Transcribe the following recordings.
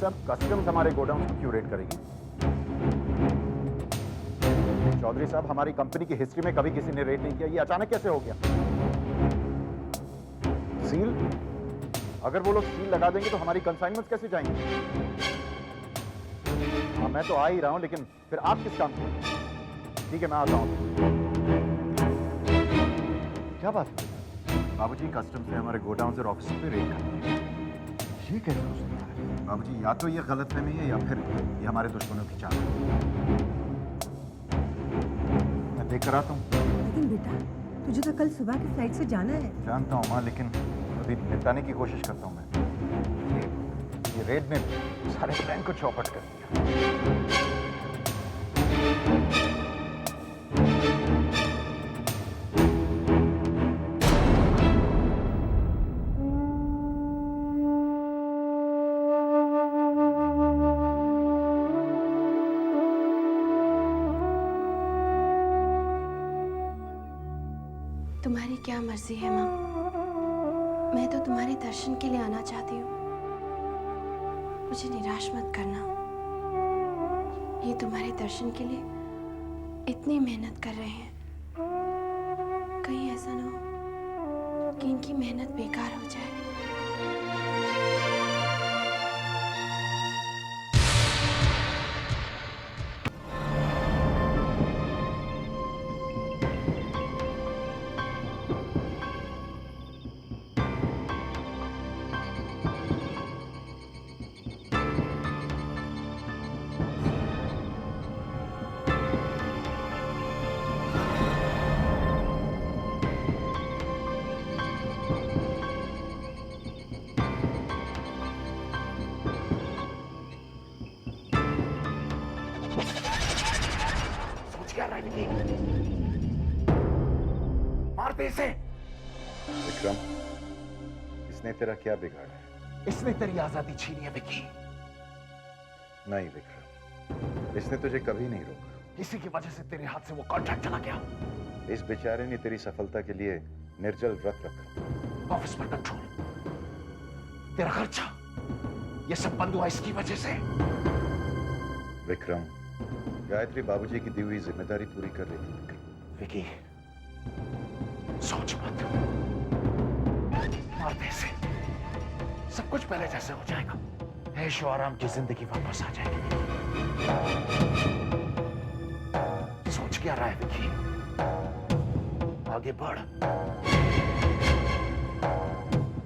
साहब, कस्टम्स हमारे गोडाउन क्यों रेड करेगी? चौधरी साहब, हमारी कंपनी की हिस्ट्री में कभी किसी ने रेड नहीं किया, ये अचानक कैसे हो गया? सील? अगर वो लोग सील लगा देंगे तो हमारी कंसाइनमेंट्स कैसे जाएंगे? हाँ, मैं तो आ ही रहा हूं, लेकिन फिर आप किस काम के? ठीक है, मैं आता हूं। क्या बात है? बाबूजी, कस्टम्स ने हमारे गोडाउन और ऑफिस पे रेड कर, ये कैसे हो सकता है? बाबूजी, या तो ये गलतफहमी है या फिर ये हमारे दुश्मनों की चाल है। मैं देख कर आता हूँ। लेकिन बेटा, तुझे तो कल सुबह की फ्लाइट से जाना है। जानता हूँ माँ, लेकिन अभी निपटाने की कोशिश करता हूँ मैं। ये रेड ने सारे प्लान को चौपट कर दिया। तुम्हारी क्या मर्जी है माँ, मैं तो तुम्हारे दर्शन के लिए आना चाहती हूँ। मुझे निराश मत करना। ये तुम्हारे दर्शन के लिए इतनी मेहनत कर रहे हैं, कहीं ऐसा ना हो कि इनकी मेहनत बेकार हो जाए। मारते इसे। विक्रम, इसने तेरा क्या बिगाड़ा है? इसने तेरी आजादी छीनी है विकी। नहीं विक्रम, इसने तुझे कभी नहीं रोका। इसी की वजह से तेरे हाथ से वो कॉन्ट्रैक्ट चला गया। इस बेचारे ने तेरी सफलता के लिए निर्जल व्रत रखा। ऑफिस पर कंट्रोल, तेरा खर्चा, ये सब बंद हुआ इसकी वजह से। विक्रम, गायत्री बाबूजी की दी हुई जिम्मेदारी पूरी कर रही थी। विकी, सोच मत, मारते से सब कुछ पहले जैसे हो जाएगा। ऐशो आराम की जिंदगी वापस आ जाएगी। सोच क्या रहा है विकी? आगे बढ़,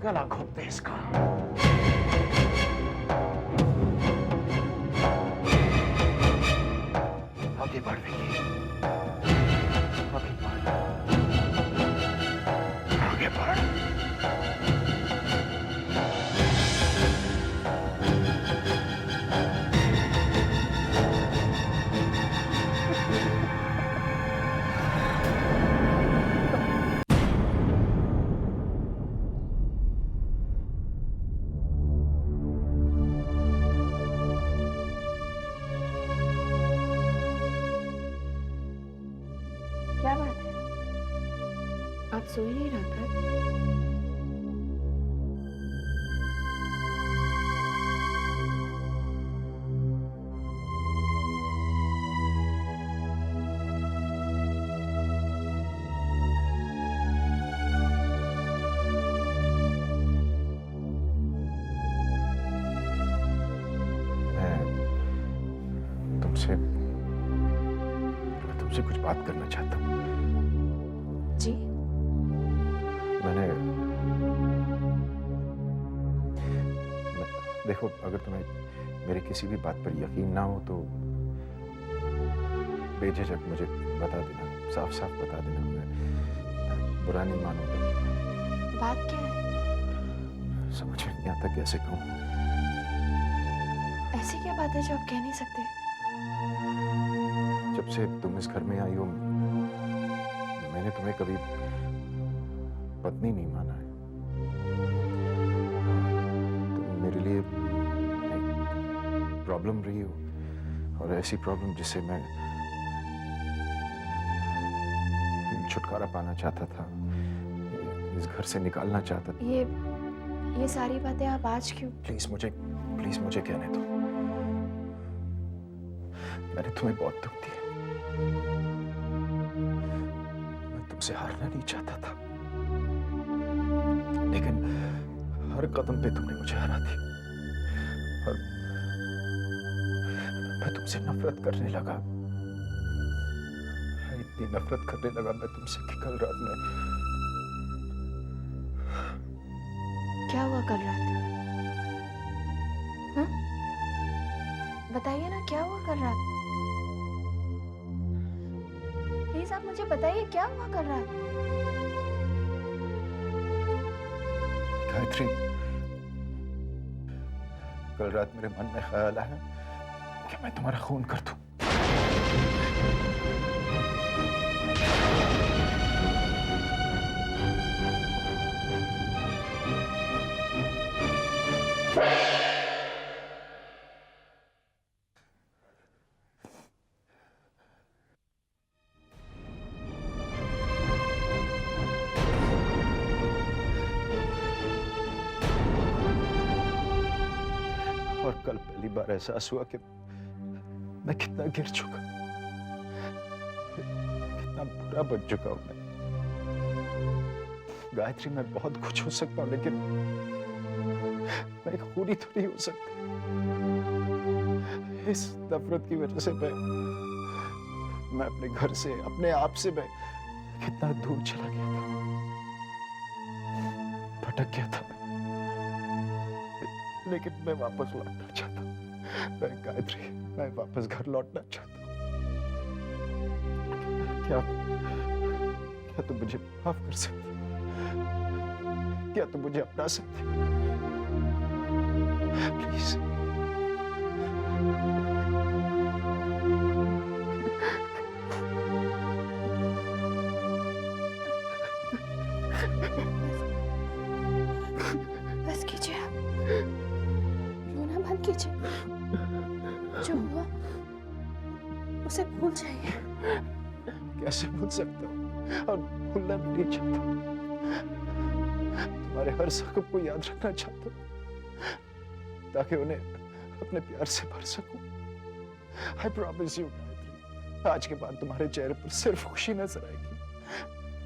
गला घोंप दे इसका। आगे बढ़ विकी, आगे बढ़, आगे बढ़। क्या बात है, आप सो ही नहीं रहा था? मैं तुमसे कुछ बात करना चाहता हूँ। जी? देखो, अगर तुम्हें मेरी किसी भी बात पर यकीन ना हो तो बेझिझक मुझे बता देना, साफ साफ बता देना। मैं बुरा नहीं मानूंगा। बात क्या है? समझ में नहीं आता कैसे कहूँ। ऐसी क्या बात है जो आप कह नहीं सकते? जब से तुम इस घर में आई हो, मैंने तुम्हें कभी पत्नी नहीं माना है। तुम मेरे लिए प्रॉब्लम रही हो, और ऐसी प्रॉब्लम जिससे मैं छुटकारा पाना चाहता था, इस घर से निकालना चाहता था। ये सारी बातें आप आज क्यों? प्लीज मुझे कहने दो। मैंने तुम्हें बहुत दुख दिया। मैं तुमसे हारना नहीं चाहता था, लेकिन हर कदम पे तुमने मुझे हरा दिया। और मैं तुमसे नफरत करने लगा, इतनी नफरत करने लगा मैं तुमसे कि कल रात में। क्या हुआ कल रात? हाँ? बताइए ना, क्या हुआ कल रात? प्लीज आप मुझे बताइए, क्या हुआ कल रात? गायत्री, कल रात मेरे मन में ख्याल आया कि मैं तुम्हारा खून कर दूं। और कल पहली बार एहसास हुआ कि मैं कितना गिर चुका, कितना बुरा बन चुका हूं मैं। गायत्री, मैं बहुत कुछ हो सकता हूं, लेकिन मैं एक खूनी तो नहीं हो सकता। इस नफरत की वजह से मैं अपने घर से, अपने आप से मैं कितना दूर चला गया था, भटक गया था मैं। लेकिन मैं वापस लौटना चाहता हूं। मैं गायत्री, मैं वापस घर लौटना चाहता हूं। क्या क्या तुम मुझे माफ कर सकती? क्या तुम मुझे अपना सकती? प्लीज। बस कीजिए आप, रोना बंद कीजिए। जो हुआ उसे भूल जाइए। कैसे भूल सकता हूँ? और भूलना भी नहीं चाहता। तुम्हारे हर जख्म को याद रखना चाहता हूँ, ताकि उन्हें अपने प्यार से भर सकूं। I promise you, गायत्री, आज के बाद तुम्हारे चेहरे पर सिर्फ खुशी नजर आएगी।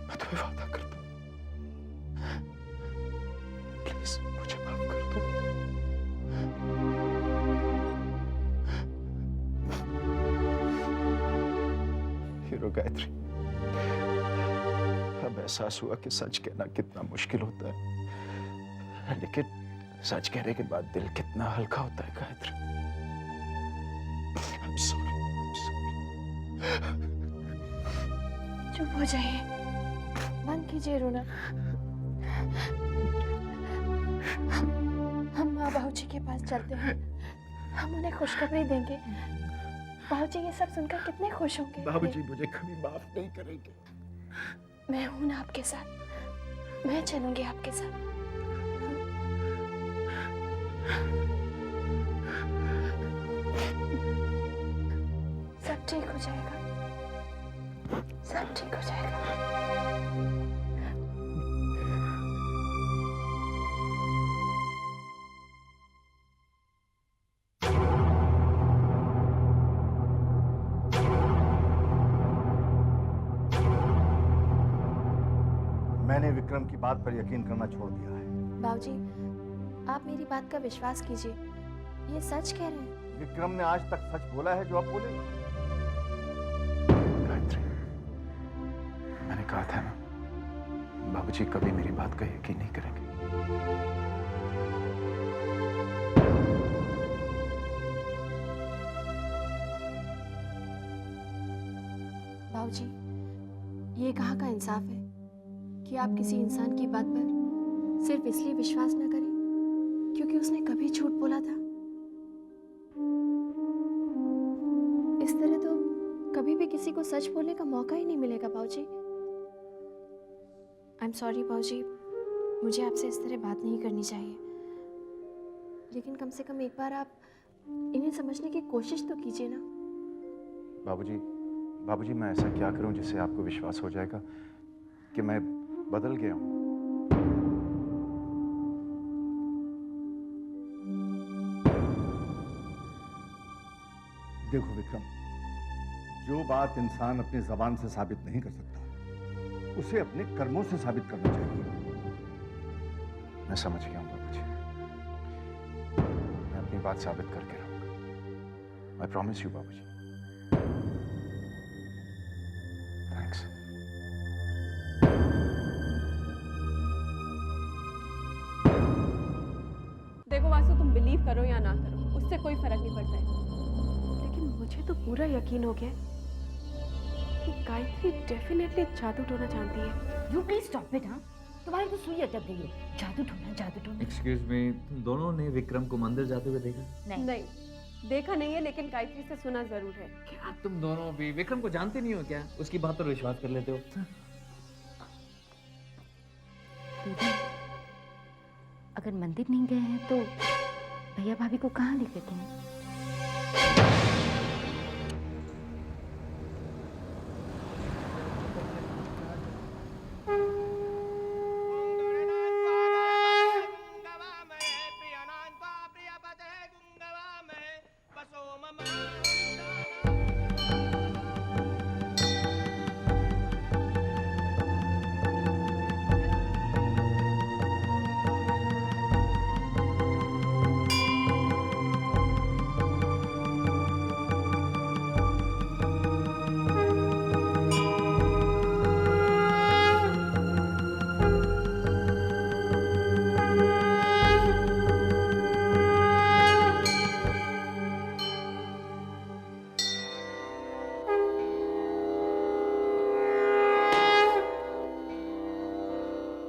मैं तुम्हें वादा करता हूँ। प्लीज मुझे माफ कर दो। हीरो गायत्री, अब एहसास हुआ कि सच कहना कितना मुश्किल होता है, लेकिन सच कहने के बाद दिल कितना हल्का होता है Gayatri. I'm sorry, I'm sorry. चुप हो जाइए, बंद कीजिए रोना। हम माँ बाबूजी के पास चलते हैं, हम उन्हें खुशखबरी देंगे। बाबूजी ये सब सुनकर कितने खुश होंगे। बाबूजी मुझे कभी माफ नहीं करेंगे। मैं हूं ना आपके साथ, मैं चलूंगी आपके साथ। सब ठीक हो जाएगा, सब ठीक हो जाएगा। मैंने विक्रम की बात पर यकीन करना छोड़ दिया है। बाबूजी, आप मेरी बात का विश्वास कीजिए, ये सच कह रहे हैं। विक्रम ने आज तक सच बोला है जो आप बोले। गायत्री, मैंने कहा था ना, बाबूजी कभी मेरी बात का यकीन नहीं करेंगे। बाबूजी, ये कहाँ का इंसाफ है कि आप किसी इंसान की बात पर सिर्फ इसलिए विश्वास न करें क्योंकि उसने कभी झूठ बोला था। इस तरह तो कभी भी किसी को सच बोलने का मौका ही नहीं मिलेगा बाबूजी। आई एम सॉरी बाबूजी, मुझे आपसे इस तरह बात नहीं करनी चाहिए, लेकिन कम से कम एक बार आप इन्हें समझने की कोशिश तो कीजिए ना। बाबूजी, बाबूजी, मैं ऐसा क्या करूं जिससे आपको विश्वास हो जाएगा कि मैं बदल गया हूं? देखो विक्रम, जो बात इंसान अपनी जबान से साबित नहीं कर सकता उसे अपने कर्मों से साबित करना चाहिए। मैं समझ गया हूँ बाबूजी। मैं अपनी बात साबित करके रहूंगा। आई प्रॉमिस यू बाबूजी। थैंक्स। देखो वासु, तुम बिलीव करो या ना करो, उससे कोई फर्क नहीं पड़ता है। लेकिन मुझे तो पूरा यकीन हो गया कि गायत्री डेफिनेटली जादू टोना जानती है। You please stop it. हाँ, तुम्हारी तो सुई अटक गई है। जादू टोना। एक्सक्यूज मी, तुम दोनों ने विक्रम को मंदिर जाते हुए देखा? नहीं, देखा नहीं है, लेकिन गायत्री से सुना जरूर है। क्या तुम दोनों भी विक्रम को जानते नहीं हो क्या? उसकी बात पर विश्वास कर लेते हो? दीदी, अगर मंदिर नहीं गए हैं तो भैया भाभी को कहाँ लेके गए हैं?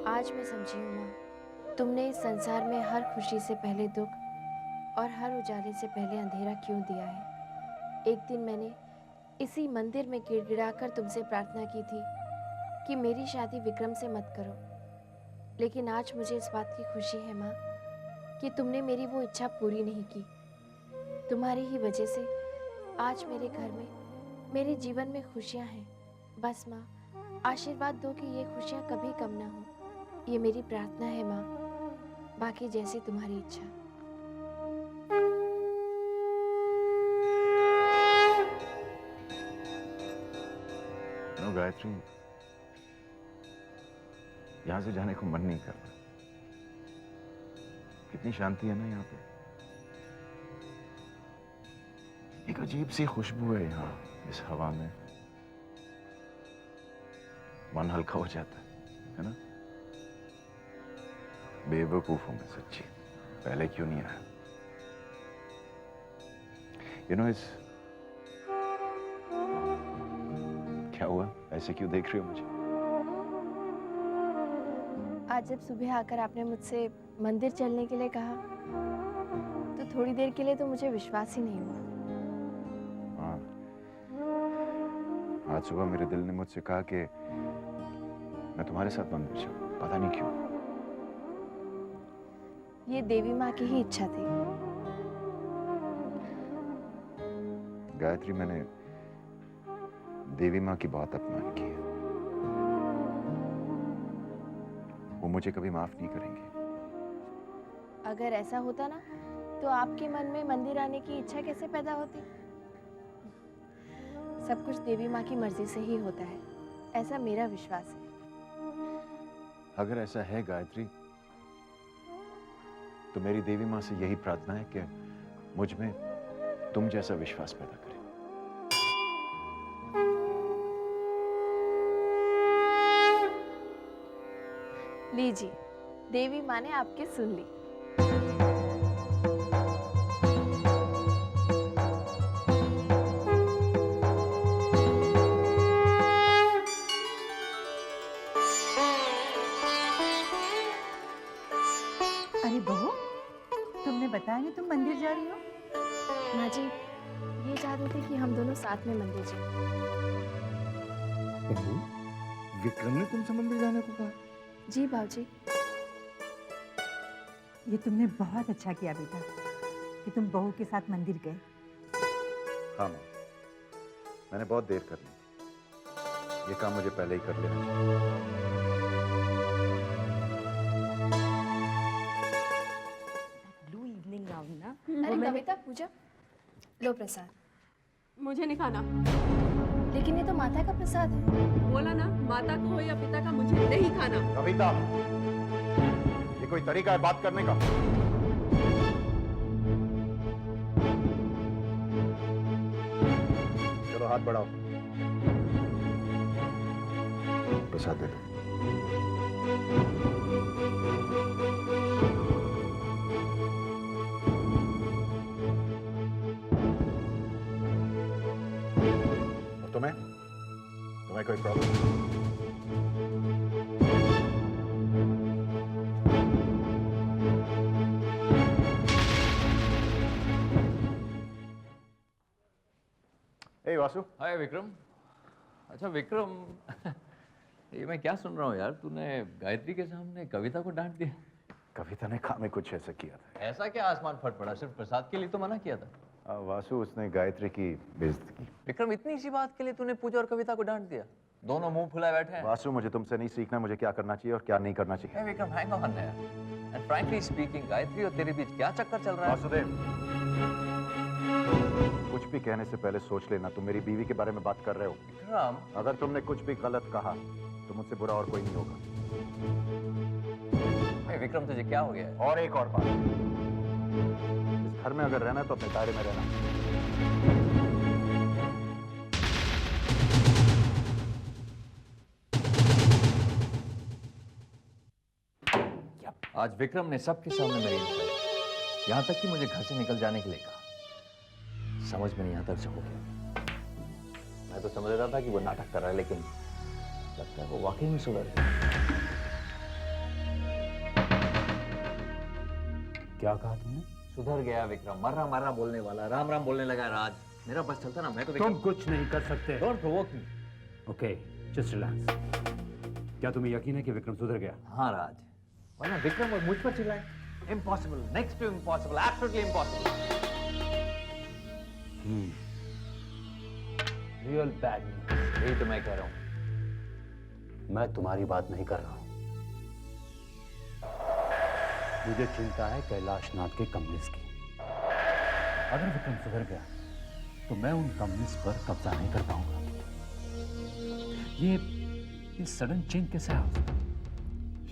आज मैं समझी हूँ माँ, तुमने इस संसार में हर खुशी से पहले दुख और हर उजाले से पहले अंधेरा क्यों दिया है। एक दिन मैंने इसी मंदिर में गिड़गिड़ाकर तुमसे प्रार्थना की थी कि मेरी शादी विक्रम से मत करो, लेकिन आज मुझे इस बात की खुशी है माँ कि तुमने मेरी वो इच्छा पूरी नहीं की। तुम्हारी ही वजह से आज मेरे घर में, मेरे जीवन में खुशियाँ हैं। बस माँ, आशीर्वाद दो कि ये खुशियाँ कभी कम ना हो। ये मेरी प्रार्थना है माँ, बाकी जैसी तुम्हारी इच्छा। नो गायत्री, यहां से जाने को मन नहीं कर रहा। कितनी शांति है ना यहाँ पे। एक अजीब सी खुशबू है यहाँ इस हवा में। मन हल्का हो जाता है ना? बेवकूफ हूं मैं सच्ची, पहले क्यों नहीं आया? यू नो, इस क्या हुआ? ऐसे क्यों देख रही हो मुझे? आज जब सुबह आकर आपने मुझसे मंदिर चलने के लिए कहा तो थोड़ी देर के लिए तो मुझे विश्वास ही नहीं हुआ। हाँ, आज सुबह मेरे दिल ने मुझसे कहा कि मैं तुम्हारे साथ मंदिर चलूं, पता नहीं क्यों। ये देवी माँ की ही इच्छा थी। गायत्री, मैंने देवी माँ की बहुत अपमान किया। वो मुझे कभी माफ नहीं करेंगे। अगर ऐसा होता ना तो आपके मन में मंदिर आने की इच्छा कैसे पैदा होती? सब कुछ देवी माँ की मर्जी से ही होता है, ऐसा मेरा विश्वास है। अगर ऐसा है गायत्री, तो मेरी देवी माँ से यही प्रार्थना है कि मुझ में तुम जैसा विश्वास पैदा करे। लीजिए, देवी माँ ने आपकी सुन ली। अरे बहू, तुमने बताया नहीं तुम मंदिर जा रही हो? माँ जी, ये चाहते थे कि हम दोनों साथ में मंदिर जाएं। बहू, विक्रम ने तुमसे मंदिर जाने को कहा? जी बाबूजी। ये तुमने बहुत अच्छा किया बेटा कि तुम बहू के साथ मंदिर गए। हाँ माँ, मैंने बहुत देर कर ली। ये काम मुझे पहले ही कर लेना चाहिए। ब्लू इवनिंग गाउन ना, अरे कविता, पूजा, लो प्रसाद। मुझे नहीं खाना। लेकिन ये तो माता का प्रसाद है। बोला ना, माता का हो या पिता का, मुझे नहीं खाना। कविता, ये कोई तरीका है बात करने का? चलो हाथ बढ़ाओ, प्रसाद दे दो। और तुम्हें कोई प्रॉब्लम? ए वासु, हाय विक्रम। अच्छा विक्रम, ये मैं क्या सुन रहा हूँ यार, तूने गायत्री के सामने कविता को डांट दिया। कविता ने काम में कुछ ऐसा किया था। ऐसा क्या आसमान फट पड़ा, सिर्फ प्रसाद के लिए तो मना किया था। वासु, उसने गायत्री की बेइज्जती की। विक्रम, इतनी सी बात के लिए तूने पूजा और कविता को डांट दिया? दोनों मुंह फुलाए बैठे हैं। वासु, मुझे तुमसे नहीं सीखना मुझे क्या करना चाहिए और क्या नहीं करना चाहिए। Hey विक्रम, हैंग ऑन यार। एंड फ्रैंकली स्पीकिंग, गायत्री और तेरे बीच क्या चक्कर चल रहा है? वासुदेव, कुछ भी कहने से पहले सोच लेना, तुम मेरी बीवी के बारे में बात कर रहे हो। विक्रम, अगर तुमने कुछ भी गलत कहा तो मुझसे बुरा और कोई नहीं होगा। hey विक्रम, तुझे क्या हो गया है? और एक और बात, इस घर में अगर रहना है तो अपने दायरे में रहना। आज विक्रम ने सबके सामने मेरी इंसल्ट की, यहाँ तक कि मुझे घर से निकल जाने के लिए कहा। समझ में नहीं आता उसे हो गया। मैं तो समझ रहा था कि वो नाटक कर रहा है, लेकिन लगता है वो वाकई में सुधर गया। क्या कहा तुमने? सुधर गया विक्रम, मर्रा मर्रा बोलने वाला, राम राम बोलने लगा। राज, मेरा बस चलता ना, मैं तो तुम कुछ नहीं कर सकते। Don't provoke me. Okay, just relax. क्या तुम्हें यकीन है कि विक्रम सुधर गया? हाँ राज, वरना विक्रम और मुझ पर चिल्लाए। Impossible, next to impossible, absolutely impossible. Real bad news. यही तो मैं कह रहा हूँ। मैं तुम्हारी बात नहीं कर रहा हूं। मुझे चिंता है कैलाशनाथ के कम्युनिस्ट की। अगर विक्रम सुधर गया तो मैं उन कम्युनिस्ट पर कब्जा नहीं कर पाऊंगा। ये सडन चेंज कैसे आ सकता?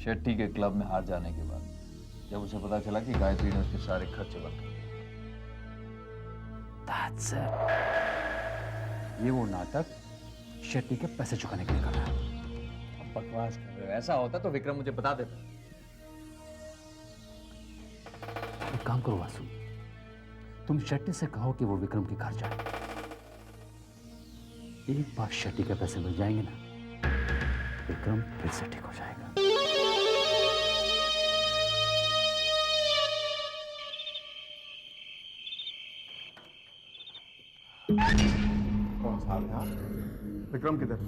शेट्टी के क्लब में हार जाने के बाद जब उसे पता चला कि गायत्री ने उसके सारे खर्चे बंद कर दिए। That's it. ये वो नाटक शेट्टी के पैसे चुकाने के लिए कर रहा है। अब बकवास कर रहे हो। ऐसा होता तो विक्रम मुझे बता देता। एक काम करो वासु, तुम शेट्टी से कहो कि वो विक्रम के घर जाए। एक बार शेट्टी के पैसे मिल जाएंगे ना, विक्रम फिर से ठीक हो जाएगा। कौन साहब यहाँ? विक्रम किधर?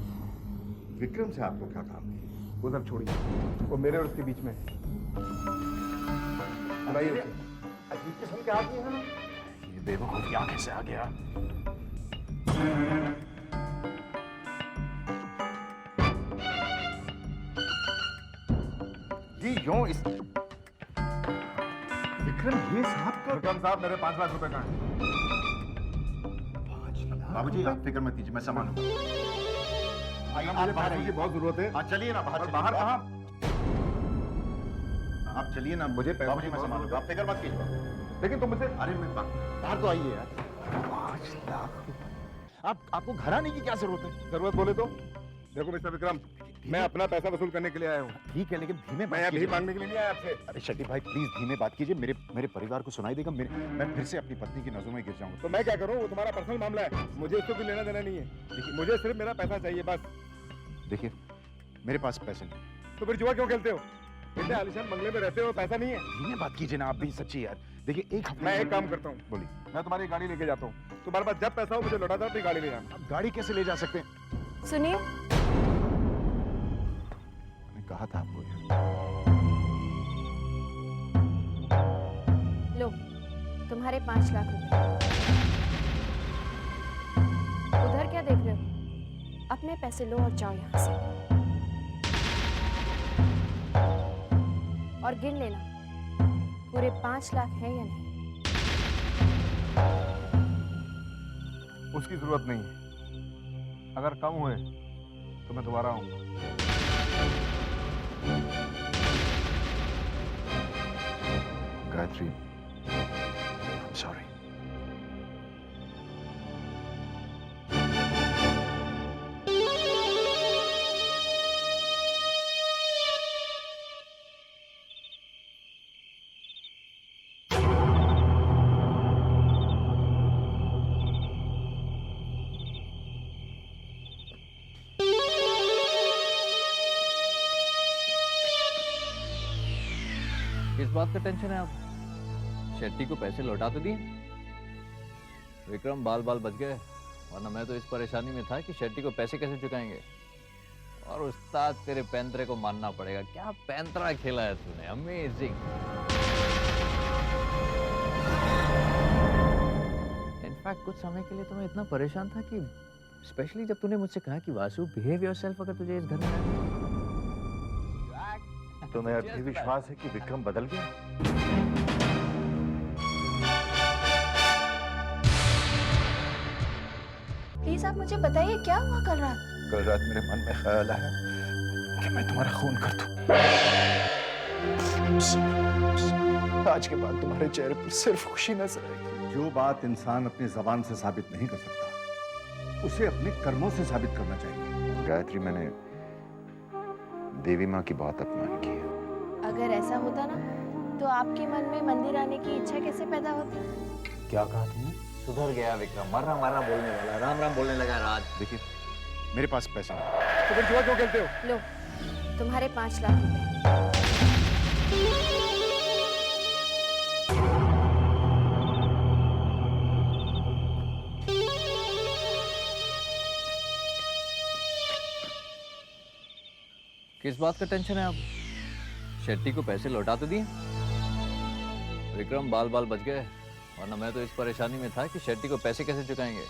विक्रम से आपको क्या काम? उधर छोड़िए, वो मेरे और उसके बीच में। बुलाइए उसे। अजीब किस्म के आदमी हैं। ये बेवकूफ यहाँ कैसे आ गया? जी यूं इस विक्रम, ये साहब का। विक्रम साहब, मेरे 5 लाख रुपए का है। बाबूजी आप फिक्र मत कीजिए, मैं संभालूंगा। मुझे पैसों की बहुत जरूरत है। हाँ चलिए ना बाहर। बाहर कहाँ? आप चलिए ना, मुझे पैसों बाबूजी की मैं बहुत संभालूंगा, आप फिक्र मत कीजिए। लेकिन तुम मुझे अरे मैं बाहर तो आइए यार। 5 लाख आपको घर आने की क्या जरूरत है? जरूरत बोले तो देखो मिस्टर विक्रम, मैं अपना पैसा वसूल करने के लिए आया हूँ। ठीक है, लेकिन धीमे मैं यहाँ भीख मांगने के लिए नहीं आया आपसे। अरे शेट्टी भाई प्लीज धीमे बात कीजिए, मेरे परिवार को सुनाई देगा। मैं फिर से अपनी पत्नी की नजरों में गिर जाऊंगा। तो मैं क्या करूँ? वो तुम्हारा पर्सनल मामला है, मुझे इसको भी लेना देना नहीं है। देखिए, मुझे सिर्फ मेरा पैसा चाहिए बस। देखिए मेरे पास पैसे नहीं। तो फिर जुआ क्यों खेलते हो? इतने आलिशान बंगले में रहते हो, पैसा नहीं है? धीमे बात कीजिए ना आप भी, सच्ची यार। देखिए एक हफ्ते मैं एक काम करता हूँ, बोलिए। मैं तुम्हारी गाड़ी लेके जाता हूँ। तुम्हारे पास जब पैसा हो मुझे लौटा दो, अपनी गाड़ी ले जाना। आप गाड़ी कैसे ले जा सकते हैं? सुनिए, मैंने कहा था आपको यार। लो तुम्हारे 5 लाख रुपए। उधर क्या देख रहे हो? अपने पैसे लो और जाओ यहाँ से। और गिन लेना पूरे 5 लाख है या नहीं। उसकी जरूरत नहीं है। अगर कम हुए तो मैं दोबारा आऊंगा। गायत्री, सॉरी। किस बात का टेंशन है आप? शेट्टी को पैसे लौटा तो दिए? विक्रम बाल बाल बच गए, वरना मैं तो इस परेशानी में था कि शेट्टी को पैसे कैसे चुकाएंगे। और उस्ताद तेरे पैंतरे को मानना पड़ेगा, क्या पैंतरा खेला है तूने, अमेजिंग। इनफैक्ट कुछ समय के लिए तो मैं इतना परेशान था कि स्पेशली जब तूने मुझसे कहा कि वासु बिहेव योरसेल्फ अगर तुझे इस घर में रहना है। तुम्हें अब भी विश्वास है कि विक्रम बदल गया? प्लीज आप मुझे बताइए क्या हुआ कल रात? कल रात मेरे मन में ख्याल आया कि मैं तुम्हारा खून कर दूं। आज के बाद तुम्हारे चेहरे पर सिर्फ खुशी नजर आएगी। जो बात इंसान अपनी जबान से साबित नहीं कर सकता, उसे अपने कर्मों से साबित करना चाहिए। गायत्री, मैंने देवी माँ की बहुत अपमान की है। अगर ऐसा होता ना तो आपके मन में मंदिर आने की इच्छा कैसे पैदा होती? क्या कहा तुमने? सुधर गया विक्रम, मरना मरना बोलने वाला, राम राम बोलने लगा राज। देखिए, मेरे पास पैसा नहीं। तो फिर जुआ क्यों खेलते हो? लो, तुम्हारे 5 लाख रुपए। किस बात का टेंशन है आप? शेट्टी को पैसे लौटा तो दिए? विक्रम बाल बाल बच गए, वरना मैं तो इस परेशानी में था कि शेट्टी को पैसे कैसे चुकाएंगे।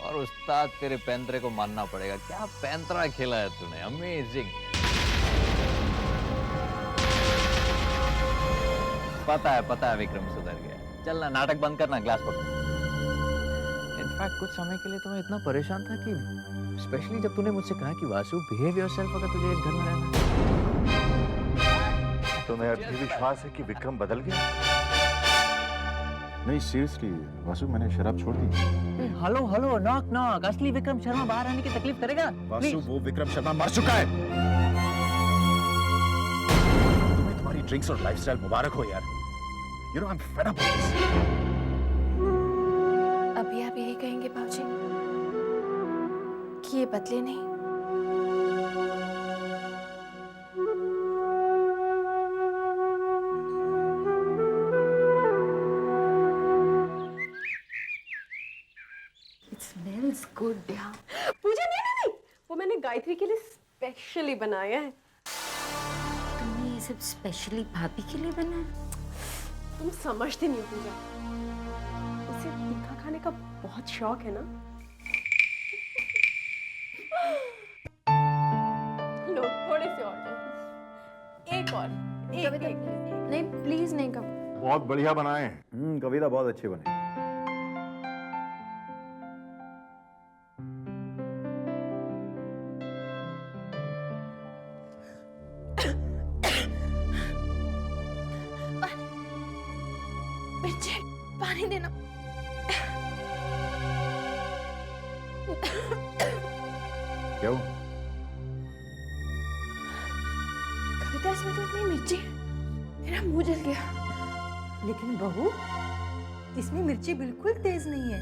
और उस्ताद तेरे पैंतरे को मानना पड़ेगा, क्या पैंतरा खेला है तूने, अमेजिंग। पता है विक्रम सुधर गया। चलना, नाटक बंद करना, ग्लास पकड़। इनफैक्ट कुछ समय के लिए तो मैं इतना परेशान था कि स्पेशली जब तूने मुझसे कहा कि वासु बिहेव योरसेल्फ अगर तुझे इस घर में रहना है। तुम्हें अब भी विश्वास है कि विक्रम बदल गया? नहीं, सीरियसली वासु, मैंने शराब छोड़ दी। हेलो नॉक नॉक, असली विक्रम शर्मा बाहर आने की तकलीफ करेगा? वासु, वो विक्रम शर्मा मर चुका है। तुम्हें तुम्हारी ड्रिंक्स और लाइफस्टाइल मुबारक हो यार। You know, I am fed up with this. अभी आप यही कहेंगे बाबूजी कि ये बदले नहीं? It smells good, यार। पूजा नहीं, वो मैंने गायत्री के लिए स्पेशली बनाया है। तुमने ये सब स्पेशली भाभी के लिए बनाया? तुम समझती नहीं हो पूजा, उसे तीखा खाने का बहुत शौक है ना। लो, थोड़े से और दो। एक और, एक। नहीं प्लीज नहीं कब। बहुत बढ़िया बनाए हैं। कविता बहुत अच्छी बनी। मिर्ची, पानी देना। क्या हुआ? कविता, इसमें तो इतनी मिर्ची, मेरा मुंह जल गया। लेकिन बहू, इसमें मिर्ची बिल्कुल तेज नहीं है।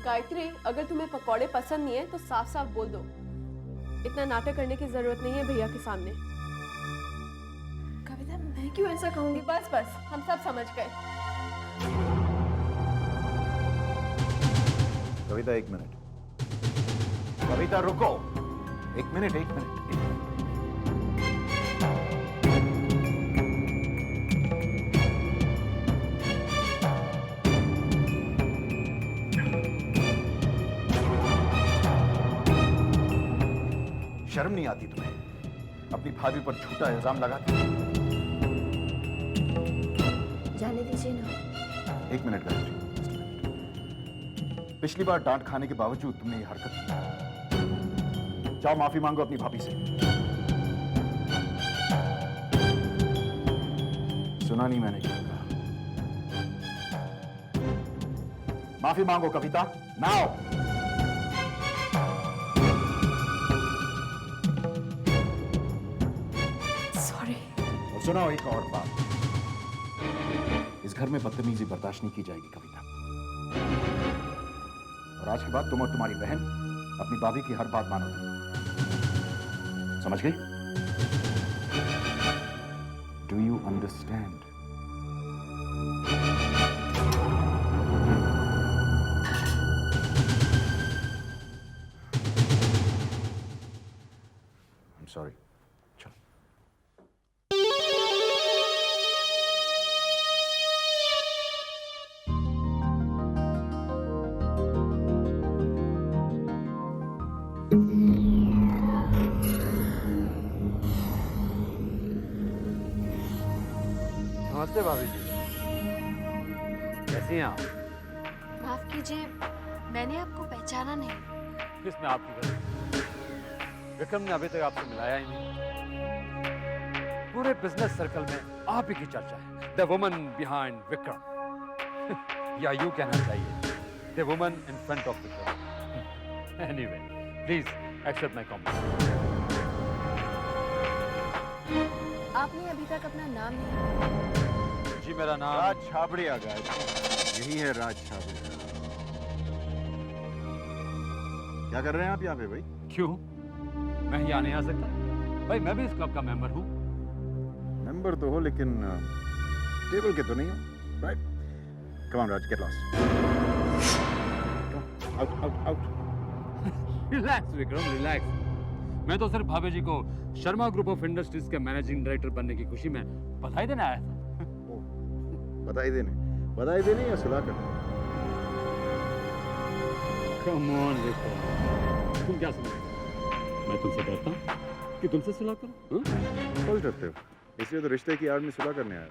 गायत्री, अगर तुम्हें पकौड़े पसंद नहीं है तो साफ साफ बोल दो। इतना नाटक करने की जरूरत नहीं है भैया के सामने। कविता, मैं क्यों ऐसा कहूंगी? बस हम सब समझ गए। कविता, 1 मिनट। कविता, रुको। 1 मिनट। शर्म नहीं आती तुम्हें? अपनी भाभी पर झूठा इल्जाम लगाती। जाने दीजिए ना। 1 मिनट गायत्री। पिछली बार डांट खाने के बावजूद तुमने ये हरकत की। जाओ माफी मांगो अपनी भाभी से। सुना नहीं मैंने क्या कहा। माफी मांगो कविता, नाउ। सॉरी। और सुनो एक और बात, इस घर में बदतमीजी बर्दाश्त नहीं की जाएगी कविता। और आज के बाद तुम और तुम्हारी बहन अपनी भाभी की हर बात मानोगी, समझ गई? Do you understand? I am sorry. चलो। नमस्ते भाभी जी, कैसी हैं आप? माफ कीजिए, मैंने आपको पहचाना नहीं। किसमें आपकी गलती? विक्रम ने अभी तक आपसे मिलाया ही नहीं। पूरे बिजनेस सर्कल में आप ही की चर्चा है, द वुमन बिहाइंड विक्रम। या यूं कहना चाहिए, the woman in front of Vikram. Anyway, please accept my compliment. आपने अभी तक अपना नाम नहीं। जी मेरा नाम राज छाबड़िया गायत्री, यही है राज छाबड़िया। क्या कर रहे हैं आप यहाँ पे भाई? क्यों? मैं यहाँ नहीं आ सकता? भाई मैं भी इस क्लब का मेंबर हूँ। मेंबर तो हो लेकिन टेबल के तो नहीं हो, right? Come on Raj, get lost. Out out out. Relax Vikram, relax. मैं तो सिर्फ भाभी जी को शर्मा ग्रुप ऑफ इंडस्ट्रीज के मैनेजिंग डायरेक्टर बनने की खुशी में बधाई देने आया था। बधाई देने या सुलह करने? कम ऑन विक्रम, तुम क्या समझते हो? मैं तुमसे डरता हूँ कि तुमसे सुलह करूं? बहुत डरते हो, इसलिए तो रिश्ते की आड़ में सुलह करने आया।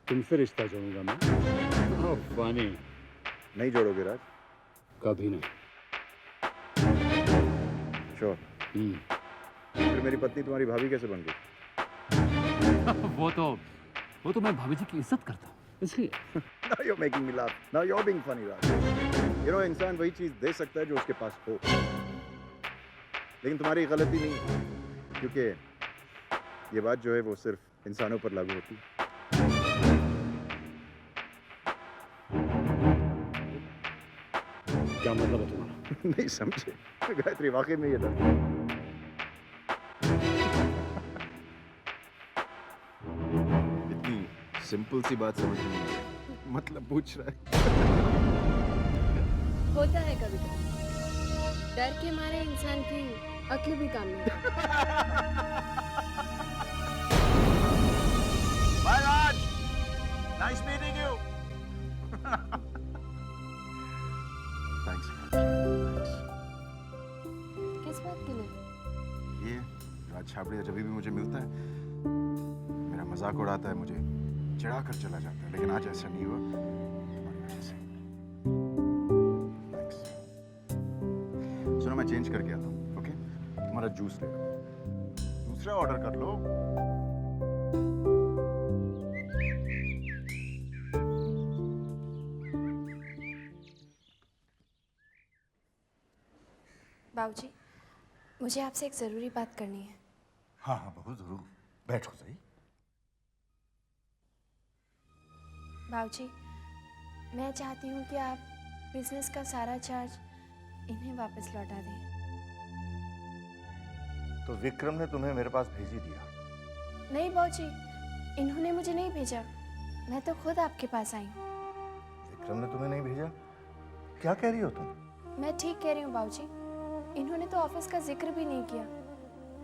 तुमसे रिश्ता जोड़ूंगा मैं? ओह फनी। नहीं जोड़ोगे राज? कभी नहीं। श्योर? फिर मेरी पत्नी तुम्हारी भाभी कैसे बन गई? वो तो मैं भाभी जी की इज्जत करता हूँ, इसलिए। Now you're making me laugh. Now you're being funny, Raj. You know, इंसान वही चीज दे सकता है जो उसके पास हो। लेकिन तुम्हारी गलती नहीं, क्योंकि ये बात जो है वो सिर्फ इंसानों पर लागू होती है। क्या मतलब है तुम्हारा? नहीं समझे गायत्री, वाकई में ये डर। इतनी सिंपल सी बात समझ में नहीं आई, मतलब पूछ रहा है। होता है कभी कभी, डर के मारे इंसान की अक्ल भी काम नहीं करती। Bye, Raj. Nice meeting you. Thanks. किस बात के लिए? ये राज छाबड़िया जब भी मुझे मिलता है मेरा मजाक उड़ाता है, मुझे चिढ़ा कर चला जाता है, लेकिन आज ऐसा नहीं हुआ तुम्हारी वजह से। Thanks. सुनो मैं चेंज करके आता हूँ, ओके? तुम्हारा जूस ले लो, दूसरा ऑर्डर कर लो। बाबूजी, मुझे आपसे एक ज़रूरी बात करनी है। हाँ हाँ बहुत जरूर, बैठो सही। बाबूजी, मैं चाहती हूँ कि आप बिजनेस का सारा चार्ज इन्हें वापस लौटा दें। तो विक्रम ने तुम्हें मेरे पास भेज ही दिया? नहीं बाबूजी, इन्होंने मुझे नहीं भेजा, मैं तो खुद आपके पास आई हूँ। विक्रम ने तुम्हें नहीं भेजा? क्या कह रही हो तुम? मैं ठीक कह रही हूँ बाबूजी, इन्होंने तो ऑफिस का जिक्र भी नहीं किया,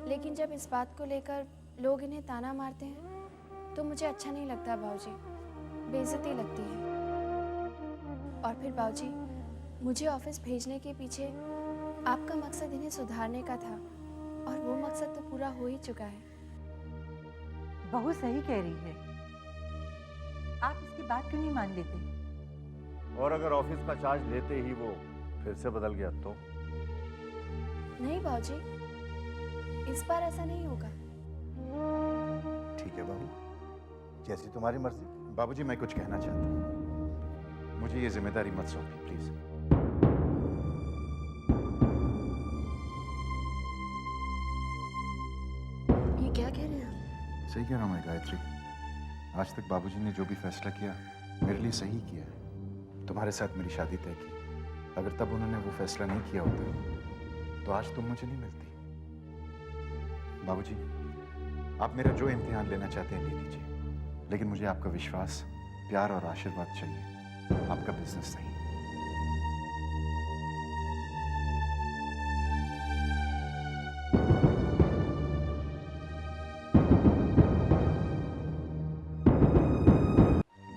लेकिन जब इस बात को लेकर लोग इन्हें ताना मारते हैं तो मुझे अच्छा नहीं लगता बाबूजी, बेइज्जती लगती है। और फिर बाबूजी, मुझे ऑफिस भेजने के पीछे आपका मकसद इन्हें सुधारने का था, और वो मकसद तो पूरा हो ही चुका है। बहू सही कह रही है, आप इसकी बात क्यों नहीं मान लेते? और अगर ऑफिस का चार्ज लेते ही वो फिर से बदल गया तो? नहीं बाबूजी, इस बार ऐसा नहीं होगा। ठीक है बाबू, जैसी तुम्हारी मर्जी। बाबूजी, मैं कुछ कहना चाहता हूँ, मुझे ये जिम्मेदारी मत सौंपिए प्लीज। ये क्या कह रहे हैं आप? सही कह रहा हूँ मैं गायत्री। आज तक बाबूजी ने जो भी फैसला किया मेरे लिए सही किया है। तुम्हारे साथ मेरी शादी तय की। अगर तब उन्होंने वो फैसला नहीं किया होता तो आज तुम मुझे नहीं मिलती। बाबूजी, आप मेरा जो इम्तिहान लेना चाहते हैं ले लीजिए, लेकिन मुझे आपका विश्वास, प्यार और आशीर्वाद चाहिए। आपका बिजनेस नहीं।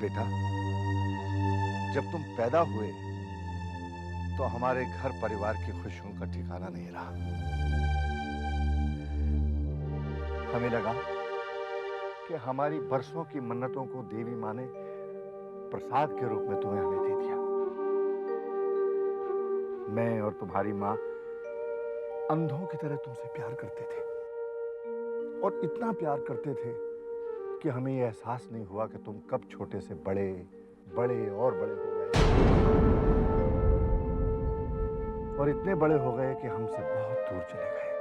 बेटा, जब तुम पैदा हुए तो हमारे घर परिवार की खुशियों का ठिकाना नहीं रहा। हमें लगा कि हमारी बरसों की मन्नतों को देवी माँ ने प्रसाद के रूप में तुम्हें हमें दे दिया। मैं और तुम्हारी माँ अंधों की तरह तुमसे प्यार करते थे, और इतना प्यार करते थे कि हमें यह एहसास नहीं हुआ कि तुम कब छोटे से बड़े बड़े और बड़े हो गए, और इतने बड़े हो गए कि हमसे बहुत दूर चले गए।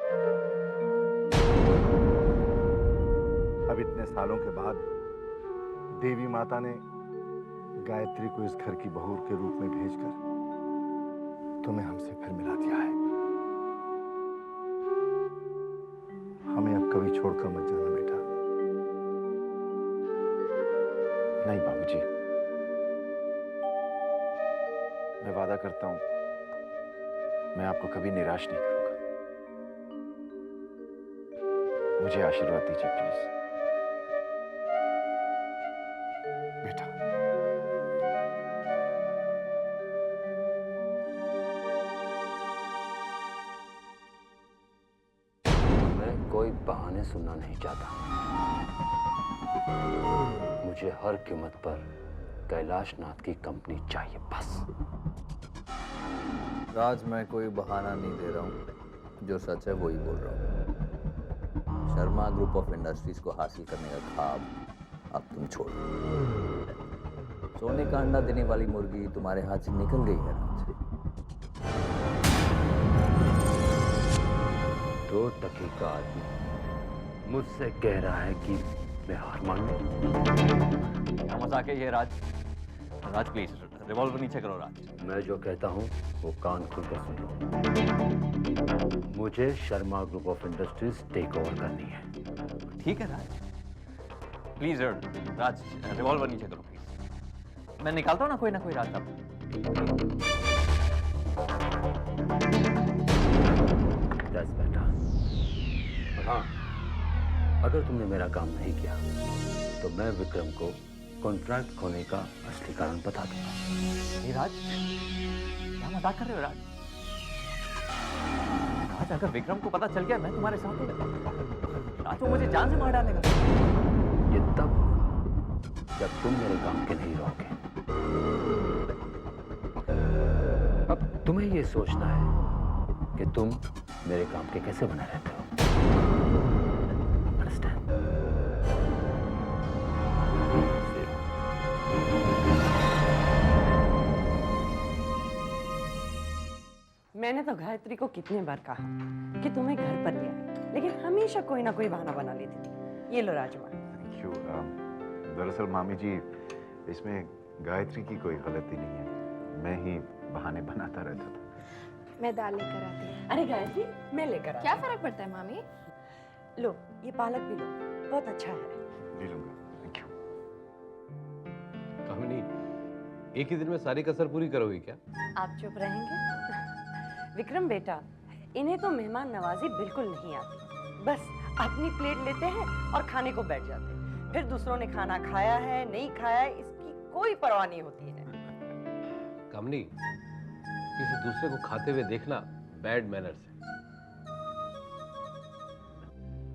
अब इतने सालों के बाद देवी माता ने गायत्री को इस घर की बहू के रूप में भेजकर तुम्हें हमसे फिर मिला दिया है। हमें अब कभी छोड़कर मत जाना बेटा। नहीं बाबूजी, मैं वादा करता हूं मैं आपको कभी निराश नहीं करूंगा। मुझे आशीर्वाद दीजिए प्लीज। बेटा, मैं कोई बहाने सुनना नहीं चाहता। मुझे हर कीमत पर कैलाश नाथ की कंपनी चाहिए, बस। राज, मैं कोई बहाना नहीं दे रहा हूँ, जो सच है वही बोल रहा हूँ। शर्मा ग्रुप ऑफ इंडस्ट्रीज को हासिल करने का ख्वाब अब तुम छोड़ो। सोने का अंडा देने वाली मुर्गी तुम्हारे हाथ से निकल गई है राज। 2 टके का आदमी मुझसे कह रहा है कि मैं हार मान लूं। क्या मजाक है ये राज? राज प्लीज रिवॉल्वर नीचे करो राज। मैं जो कहता हूं वो कान खोलकर सुन लो। मुझे Sharma group of industries take over करनी है। ठीक है राज, प्लीज राज रिवॉल्वर नीचे करो प्लीज। मैं निकालता हूँ ना कोई रास्ता। बस बेटा। हाँ, अगर तुमने मेरा काम नहीं किया तो मैं विक्रम को कॉन्ट्रैक्ट खोने का असली कारण बता दूंगा। ये राज, क्या मजाक कर रहे हो राज? राज, अगर विक्रम को पता चल गया मैं तुम्हारे साथ हूँ राज, वो मुझे जान से मार डालेगा। ये तब होगा जब तुम मेरे काम के नहीं रहोगे। अब तुम्हें ये सोचना है कि तुम मेरे काम के कैसे बने रहते हो। अंडरस्टैंड? मैंने तो गायत्री को कितने बार कहा कि तुम्हें घर पर ले आए, लेकिन हमेशा कोई ना कोई बहाना बना लेती थी। ये लो राजमा। Thank you. दरअसल मामी जी, इसमें गायत्री की कोई गलती नहीं है, मैं ही बहाने बनाता रहता था। मैं दाल लेकर आती हूँ। अरे गायत्री, मैं लेकर क्या फर्क पड़ता है मामी? लो, ये पालक भी लो, बहुत अच्छा है। ले लूंगा। Thank you. कामिनी, एक ही दिन में सारी कसर पूरी करोगी क्या? आप चुप रहेंगे? विक्रम बेटा, इन्हें तो मेहमान नवाजी बिल्कुल नहीं आती। बस अपनी प्लेट लेते हैं और खाने को बैठ जाते हैं। फिर दूसरों ने खाना खाया है नहीं खाया है इसकी कोई परवाह नहीं होती है। कामिनी, किसी दूसरे को खाते हुए देखना बैड मैनर्स है।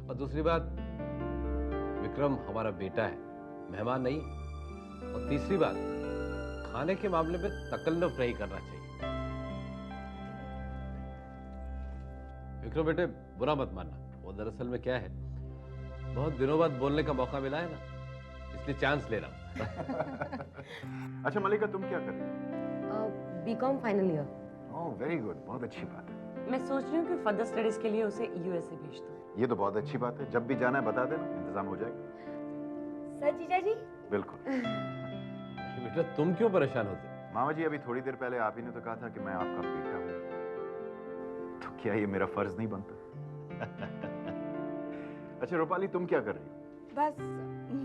और दूसरी बात, विक्रम हमारा बेटा है, मेहमान नहीं। और तीसरी बात, खाने के मामले में तकल्लुफ नहीं करना चाहिए। विक्रम बेटे, बुरा मत मानना, वो दरअसल में क्या है, बहुत दिनों बाद बोलने का मौका मिला है ना, इसलिए चांस ले रहा हूँ। अच्छा मलिका, तुम क्या कर रही हो? BCom final year. Oh very good, बहुत अच्छी बात है। मैं सोच रही हूँ कि फर्दर स्टडीज के लिए उसे यूएसए भेज दूँ। ये तो बहुत अच्छी बात है, जब भी जाना है बता देना, इंतजाम हो जाएगा। सर जीजा जी। बिल्कुल। बेटा तुम क्यों परेशान होते? मामा जी, अभी थोड़ी देर पहले आप ही ने तो कहा था कि मैं आपका बेटा हूँ, तो क्या ये मेरा फर्ज नहीं बनता? अच्छा रूपाली, तुम क्या कर रही हो? बस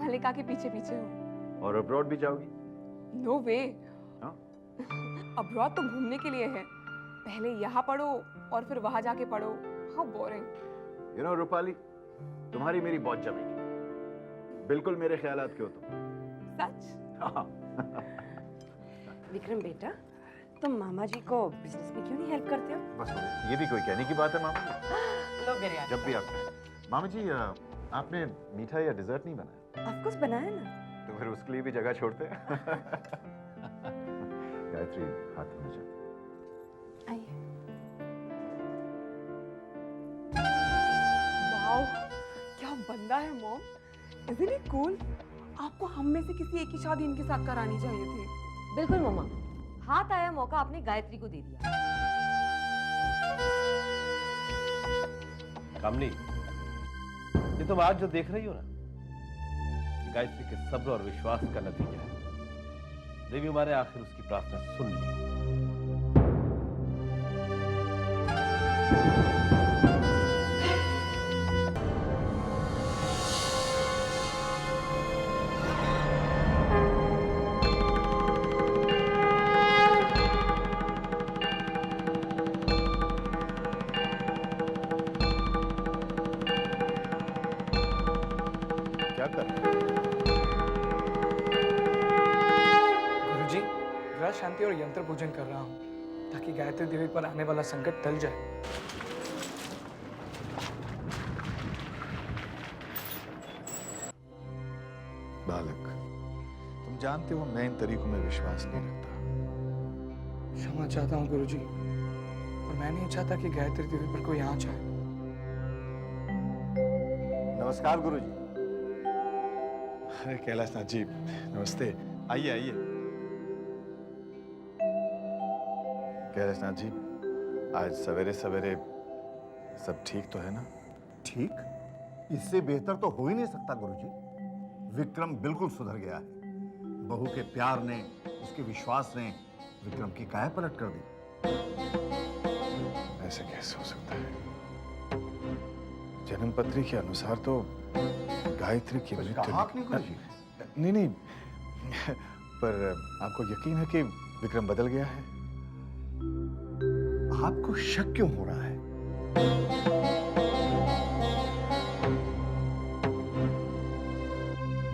मलिका के पीछे पीछे हूँ। और अब्रॉड भी जाओगी? नो वे। हाँ? अब्रॉड तो घूमने के लिए है, पहले यहाँ पढ़ो और फिर वहां जाके पढ़ो। How boring. You know Rupali, तुम्हारी मेरी बहुत जमेगी, बिल्कुल मेरे ख्यालात के हो तुम। सच? हाँ। विक्रम बेटा, तुम मामा जी को बिजनेस में क्यों नहीं हेल्प करते हो? बस ये भी कोई कहने की बात है मामा जी? लो मेरे यहाँ। जब भी आप कहें। मामा जी, आपने मीठा या डिजर्ट नहीं बनाया? ऑफ कोर्स बनाया ना। तो फिर उसके लिए भी जगह छोड़ते हैं। गायत्री, हाथ धोना चाहिए। वाओ, क्या बंदा है मॉम। Isn't it cool? आपको हम में से किसी एक की शादी इनके साथ करानी चाहिए थी। बिल्कुल मम्मा, हाथ आया मौका आपने गायत्री को दे दिया। कामनी, ये तुम आज जो देख रही हो ना, गायत्री के सब्र और विश्वास का नतीजा है। देवी माँ ने आखिर उसकी प्रार्थना सुन ली। क्या कर रहे हो? गुरुजी, ग्रह शांति और यंत्र पूजन कर रहा हूँ ताकि गायत्री देवी पर आने वाला संकट टल जाए। बालक, तुम जानते हो मैं इन तरीकों में विश्वास नहीं रखता। क्षमा चाहता हूँ गुरुजी, और मैं नहीं चाहता कि गायत्री देवी पर कोई आँच आए। नमस्कार गुरुजी। अरे कैलाशनाथ जी, नमस्ते, आइए आइए। कैलाशनाथ जी, आज सवेरे सवेरे सब ठीक तो है ना? ठीक? इससे बेहतर तो हो ही नहीं सकता गुरुजी। विक्रम बिल्कुल सुधर गया है। बहू के प्यार ने, उसके विश्वास ने विक्रम की काया पलट कर दी। ऐसे कैसे हो सकता है? जन्मपत्री के अनुसार तो गायत्री की मृत्यु नहीं गुरुजी। नहीं नहीं, पर आपको यकीन है कि विक्रम बदल गया है? आपको शक क्यों हो रहा है?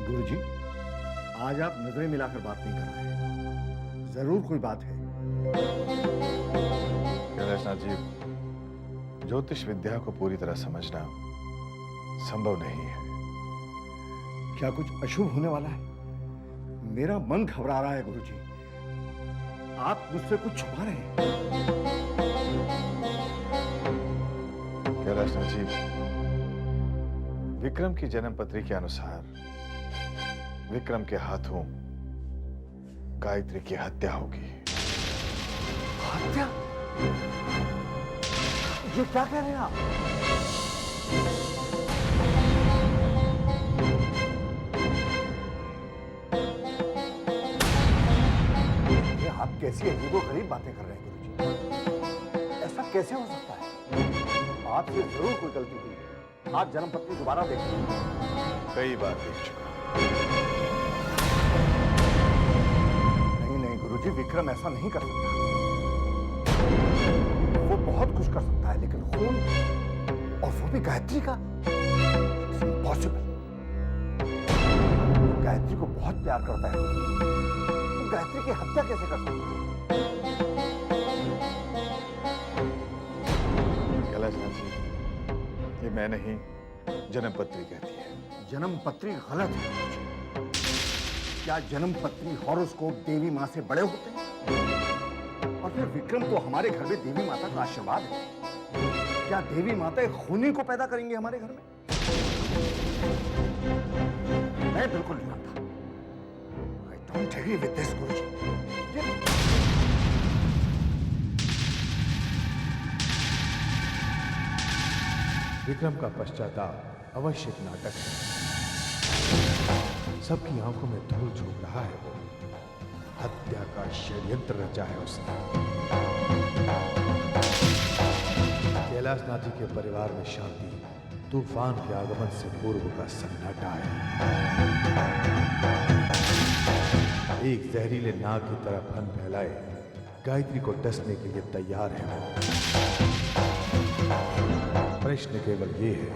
गुरुजी, आज आप नजरें मिलाकर बात नहीं कर रहे हैं। जरूर कोई बात है। कैलाशनाथ जी, ज्योतिष विद्या को पूरी तरह समझना संभव नहीं है। क्या कुछ अशुभ होने वाला है? मेरा मन घबरा रहा है गुरुजी। आप मुझसे कुछ छुपा रहे हैं। कैलाशनाथ जी, विक्रम की जन्मपत्री के अनुसार विक्रम के हाथों गायत्री की हत्या होगी। हत्या? ये क्या कह रहे हैं आप? ये आप कैसी अजीबोगरीब बातें कर रहे हैं गुरुजी? ऐसा कैसे हो सकता है? आपसे जरूर कोई गलती हुई है। आप जन्मपत्री दोबारा देखें। कई बार देख चुका। नहीं नहीं गुरुजी, विक्रम ऐसा नहीं कर सकता। वो बहुत कुछ कर सकता है, लेकिन खून, और वो भी गायत्री का, इम्पॉसिबल। गायत्री को बहुत प्यार करता है, तो गायत्री की हत्या कैसे कर सकता है? कैलाशनाथ जी, ये मैं नहीं, जन्मपत्री कहती है। जन्मपत्री गलत है। क्या जन्म पत्री हॉरोस्कोप देवी माँ से बड़े होते हैं? और फिर विक्रम को हमारे घर में देवी माता का आशीर्वाद है। क्या देवी माता एक खूनी को पैदा करेंगे हमारे घर में? मैं बिल्कुल नहीं मानता। I don't agree with this, गुरुजी। विक्रम का पश्चाताप अवश्य एक नाटक है। सबकी आंखों में धूल झोंक रहा है वो। हत्या का षड्यंत्र रचा है उसने। कैलाशनाथ जी के परिवार में शांति तूफान के आगमन से पूर्व का सन्नाटा है। एक जहरीले नाग की तरह फन फैलाए गायत्री को डसने के लिए तैयार है वो। प्रश्न केवल ये है,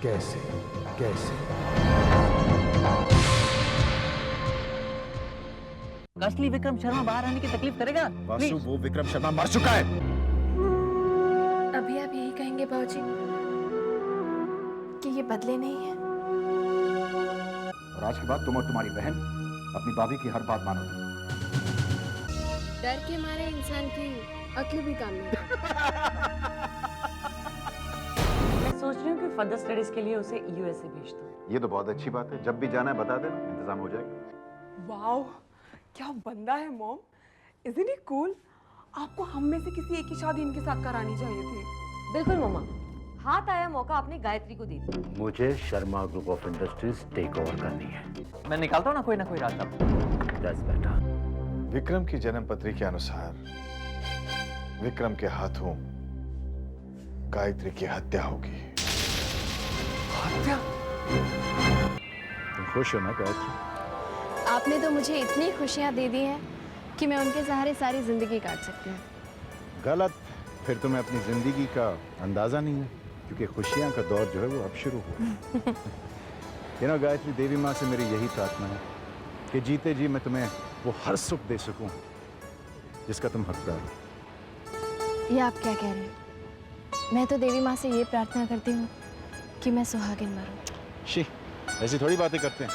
कैसे कैसे? असली विक्रम शर्मा बाहर आने की तकलीफ करेगा? वासु, वो विक्रम शर्मा मर चुका है। अभी आप यही कहेंगे बाबूजी कि ये बदले नहीं है? और आज के बाद तुम और तुम्हारी बहन अपनी भाभी की हर बात मानोगे। डर के मारे इंसान की अक्ल भी काम नहीं। मैं सोच रही हूँ कि फर्दर स्टडीज के लिए उसे यूएसए भेज दूँ। ये तो बहुत अच्छी बात है। जब भी जाना है बता देना, इंतजाम हो जाएगा। वाओ, क्या बंदा है मॉम। Isn't he cool? आपको हम में से किसी एक की शादी इनके साथ करानी चाहिए थी। बिल्कुल मम्मा, हाथ आया मौका आपने गायत्री को दे दिया। मुझे Sharma group of industries take over करनी है। मैं निकालता हूँ ना कोई रास्ता। That's better. विक्रम की जन्म पत्री के अनुसार विक्रम के हाथों गायत्री की हत्या होगी। हत्या? तुम खुश हो ना गायत्री? आपने तो मुझे इतनी खुशियाँ दे दी हैं कि मैं उनके सहारे सारी जिंदगी काट सकती हूँ। गलत। फिर तुम्हें अपनी जिंदगी का अंदाजा नहीं है, क्योंकि खुशियां का दौर जो है वो अब शुरू हुआ। यू नो गायत्री, देवी माँ से मेरी यही प्रार्थना है कि जीते जी मैं तुम्हें वो हर सुख दे सकूं जिसका तुम हकदार हो। ये आप क्या कह रहे हैं? मैं तो देवी माँ से ये प्रार्थना करती हूँ कि मैं सुहागिन मरूं। शी, ऐसी थोड़ी बातें करते हैं।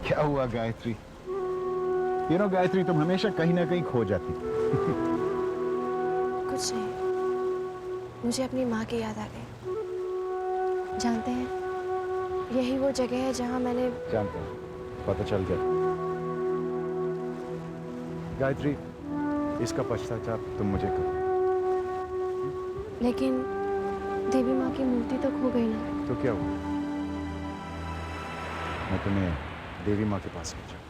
क्या हुआ गायत्री? यू नो गायत्री, तुम हमेशा कहीं ना कहीं खो जाती। कुछ नहीं, मुझे अपनी माँ की याद आ गई। जानते हैं, यही वो जगह है जहाँ मैंने... जानते हैं, पता चल गया। गायत्री, इसका पश्चाताप तुम मुझे करो। लेकिन देवी माँ की मूर्ति तो खो गई ना। तो क्या हुआ? मैं तुम्हें देवी माँ के पास ले जाऊंगा।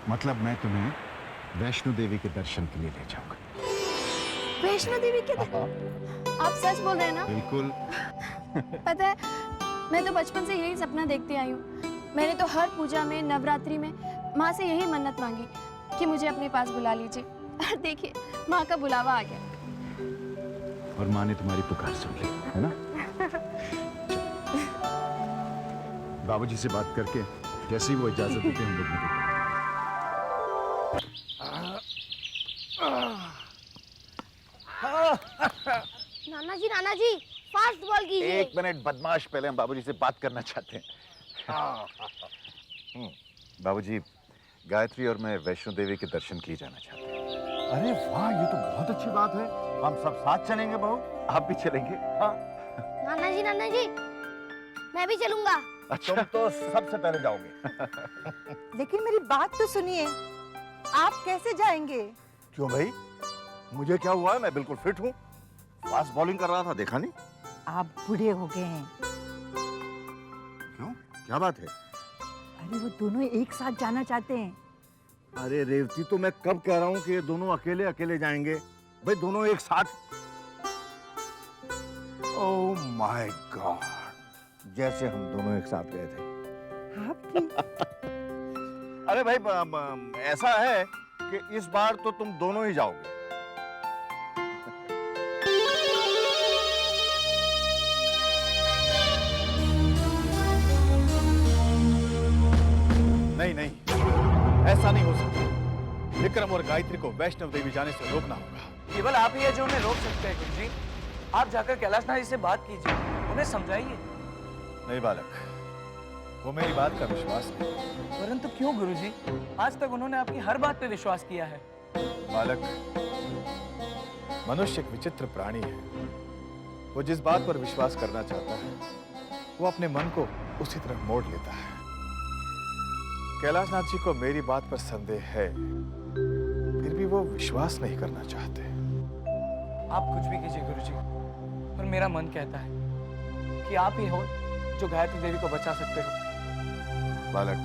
मतलब मैं तुम्हें वैष्णो देवी के दर्शन के लिए ले जाऊंगा। वैष्णो देवी के आप सच बोल रहे हैं ना? बिल्कुल। पता है, मैं तो बचपन से यही सपना देखती आई हूँ। मैंने तो हर पूजा में, नवरात्रि में माँ से यही मन्नत मांगी कि मुझे अपने पास बुला लीजिए। और देखिए, माँ का बुलावा आ गया। और माँ ने तुम्हारी पुकार सुन ली, है ना? बाबूजी से बात करके जैसे ही वो इजाजत देते हैं हम लोग निकलते हैं। नाना जी फास्ट बॉल कीजिए। एक मिनट बदमाश, पहले हम बाबूजी से बात करना चाहते हैं। बाबूजी, गायत्री और मैं वैष्णो देवी के दर्शन किए जाना चाहते हैं। अरे वाह, ये तो बहुत अच्छी बात है। हम सब साथ चलेंगे बहू। आप भी चलेंगे? हाँ। नाना जी मैं भी चलूंगा। तुम तो सबसे पहले जाओगे। लेकिन मेरी बात तो सुनिए, आप कैसे जाएंगे? क्यों भाई, मुझे क्या हुआ है? मैं बिल्कुल फिट हूँ। फास्ट बॉलिंग कर रहा था, देखा नहीं? आप बूढ़े हो गए हैं। क्यों, क्या बात है? अरे वो दोनों एक साथ जाना चाहते हैं। अरे रेवती, तो मैं कब कह रहा हूँ कि ये दोनों अकेले अकेले जाएंगे? भाई दोनों एक साथ। ओह माय गॉड, जैसे हम दोनों एक साथ गए थे। आप भी? अरे भाई, ऐसा है कि इस बार तो तुम दोनों ही जाओगे। नहीं नहीं, ऐसा नहीं हो सकता। विक्रम और गायत्री को वैष्णव देवी जाने से रोकना होगा। केवल आप ही है जो उन्हें रोक सकते हैं गुरुजी। आप जाकर कैलाशनाथ जी से बात कीजिए, उन्हें समझाइए। नहीं बालक, वो मेरी बात का विश्वास नहीं। परंतु क्यों गुरुजी? आज तक उन्होंने आपकी हर बात पे विश्वास किया है। बालक, मनुष्य एक विचित्र प्राणी है। वो जिस बात पर विश्वास करना चाहता है वो अपने मन को उसी तरफ मोड़ लेता है। कैलाशनाथ जी को मेरी बात पर संदेह है, फिर भी वो विश्वास नहीं करना चाहते। आप कुछ भी कीजिए गुरुजी, पर मेरा मन कहता है कि आप ही हो जो गायत्री देवी को बचा सकते हो। बालक,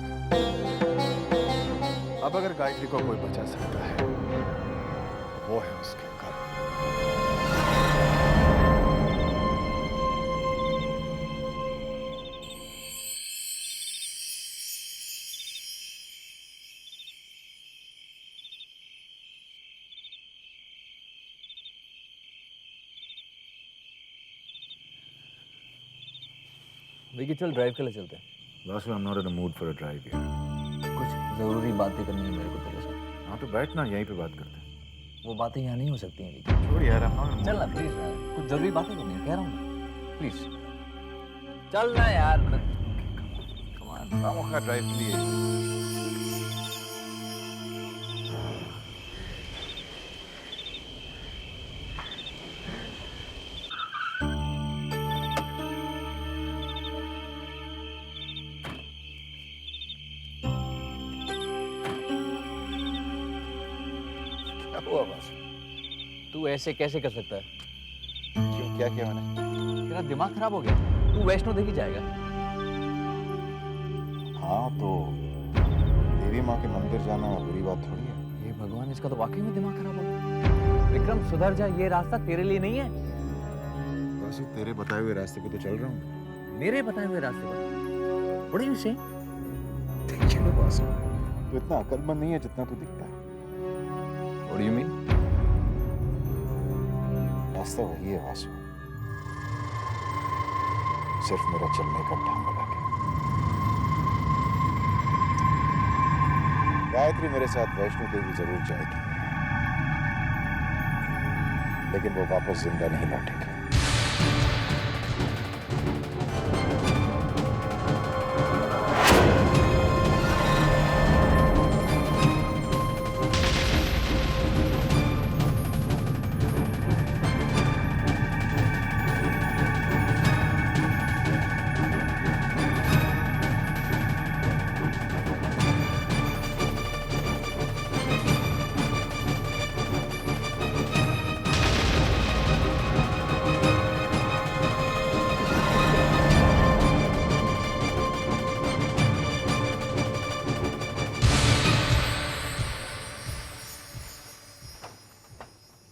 अब अगर गायत्री को कोई बचा सकता है वो है उसके कर्म। विकी चल ड्राइव के लिए चलते हैं। Vasu, I am not in the mood for a drive यार। कुछ जरूरी बातें करनी है मेरे को तेरे साथ। हाँ तो बैठना, यहीं पे बात करते हैं। वो बातें यहाँ नहीं हो सकती हैं विकी। छोड़ यार, आई एम नॉट इन चल ना प्लीज यार, कुछ जरूरी बातें करनी है, कह रहा हूँ ना, प्लीज चल ना यार। खामोखा ड्राइव के लिए। हुआ वासु, तू ऐसे कैसे कर सकता है? क्यों, क्या किया मैंने? तेरा दिमाग खराब हो गया? तू वैष्णो देवी जाएगा? हाँ तो देवी माँ के मंदिर जाना बुरी बात थोड़ी है। ये भगवान, इसका तो वाकई में दिमाग खराब हो गया। विक्रम सुधर जा, ये रास्ता तेरे लिए नहीं है। वासु, तेरे बताए हुए रास्ते पे तो चल रहा हूँ। मेरे बताए हुए रास्ते पर? What are you saying? देखिए वासु, तू इतना अकलमंद नहीं है जितना तू दिखता है। What do you mean? रास्ता वही है वासु, सिर्फ मेरा चलने का ढंग अलग है। गायत्री मेरे साथ वैष्णो देवी जरूर जाएगी, लेकिन वो वापस जिंदा नहीं लौटेगी।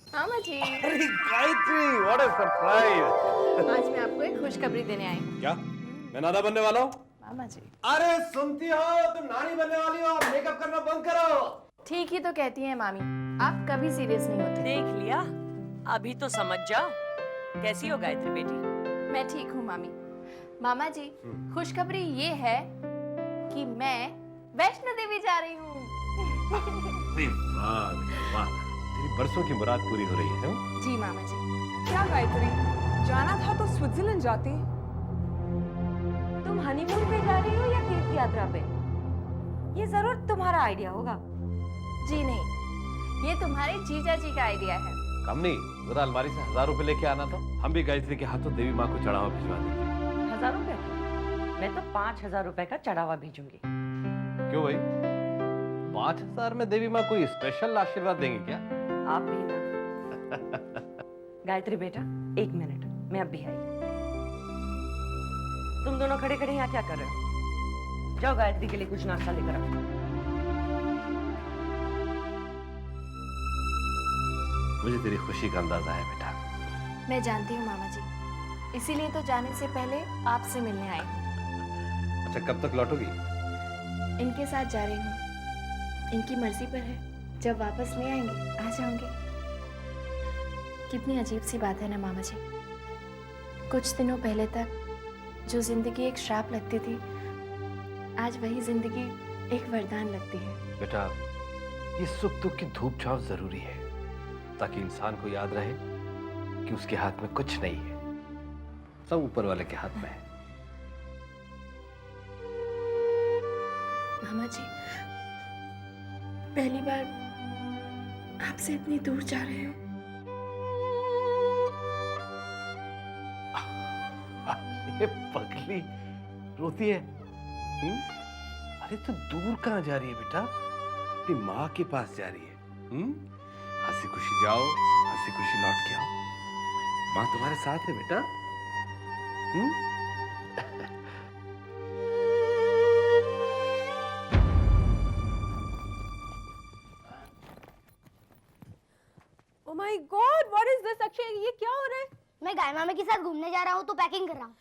मामा जी, अरे गायत्री, व्हाट अ सरप्राइज! आज मैं आपको एक खुशखबरी देने आई हूँ। क्या मैं नाना बनने वाला हूँ? मामा जी, अरे सुनती हो, तुम नानी बनने वाली हो, मेकअप करना बंद करो। ठीक ही तो कहती हैं मामी, आप कभी सीरियस नहीं होते। देख लिया, अभी तो समझ जाओ। कैसी हो गायत्री बेटी? मैं ठीक हूँ मामी। मामा जी, खुशखबरी ये है कि मैं वैष्णो देवी जा रही हूँ। अरे वाह वाह, तेरी बरसों की मुराद पूरी हो रही है। जी मामा जी। क्या गायत्री, जाना था तो स्विट्जरलैंड जाती। तुम हनीमून पे जा रही हो या तीर्थ यात्रा पे? ये जरूर तुम्हारा आइडिया होगा। जी नहीं, ये तुम्हारे जीजा जी का आइडिया है। कमनी, जरा अलमारी से 1000 रुपए लेके आना था। हम भी गायत्री के हाथों देवी माँ को चढ़ावा भिजवा देंगे। 1000 रुपए? मैं तो 5000 रुपए का चढ़ावा भेजूंगी। क्यों भाई, 5000 में देवी माँ कोई स्पेशल आशीर्वाद देंगे क्या? आप भी ना। गायत्री बेटा, 1 मिनट, मैं अब भी आई। तुम दोनों खड़े खड़े यहाँ क्या कर रहे हो? जाओ गायत्री के लिए कुछ नाश्ता लेकर आओ। मुझे तेरी खुशी का अंदाजा है बेटा। मैं जानती हूँ मामा जी, इसीलिए तो जाने से पहले आपसे मिलने आई हूँ। अच्छा, कब तक लौटोगी? इनके साथ जा रही हूँ, इनकी मर्जी पर है। जब वापस ले आएंगे आ जाऊंगी। कितनी अजीब सी बात है ना मामा जी, कुछ दिनों पहले तक जो जिंदगी एक श्राप लगती थी, आज वही जिंदगी एक वरदान लगती है। बेटा, ये सुख दुख की धूप छांव जरूरी है ताकि इंसान को याद रहे कि उसके हाथ में कुछ नहीं है, सब ऊपर वाले के हाथ में है। मामा जी, पहली बार आपसे इतनी दूर जा रहे हो। ये पगली रोती है। अरे तो दूर कहाँ जा रही है बेटा? अपनी माँ के पास जा रही है। हंसी खुशी जाओ, हंसी खुशी लौट के आओ। माँ तुम्हारे साथ है बेटा। Oh my God, what is this, Akshay? ये क्या हो रहा है? मैं गाय मामा के साथ घूमने जा रहा हूँ तो पैकिंग कर रहा हूँ।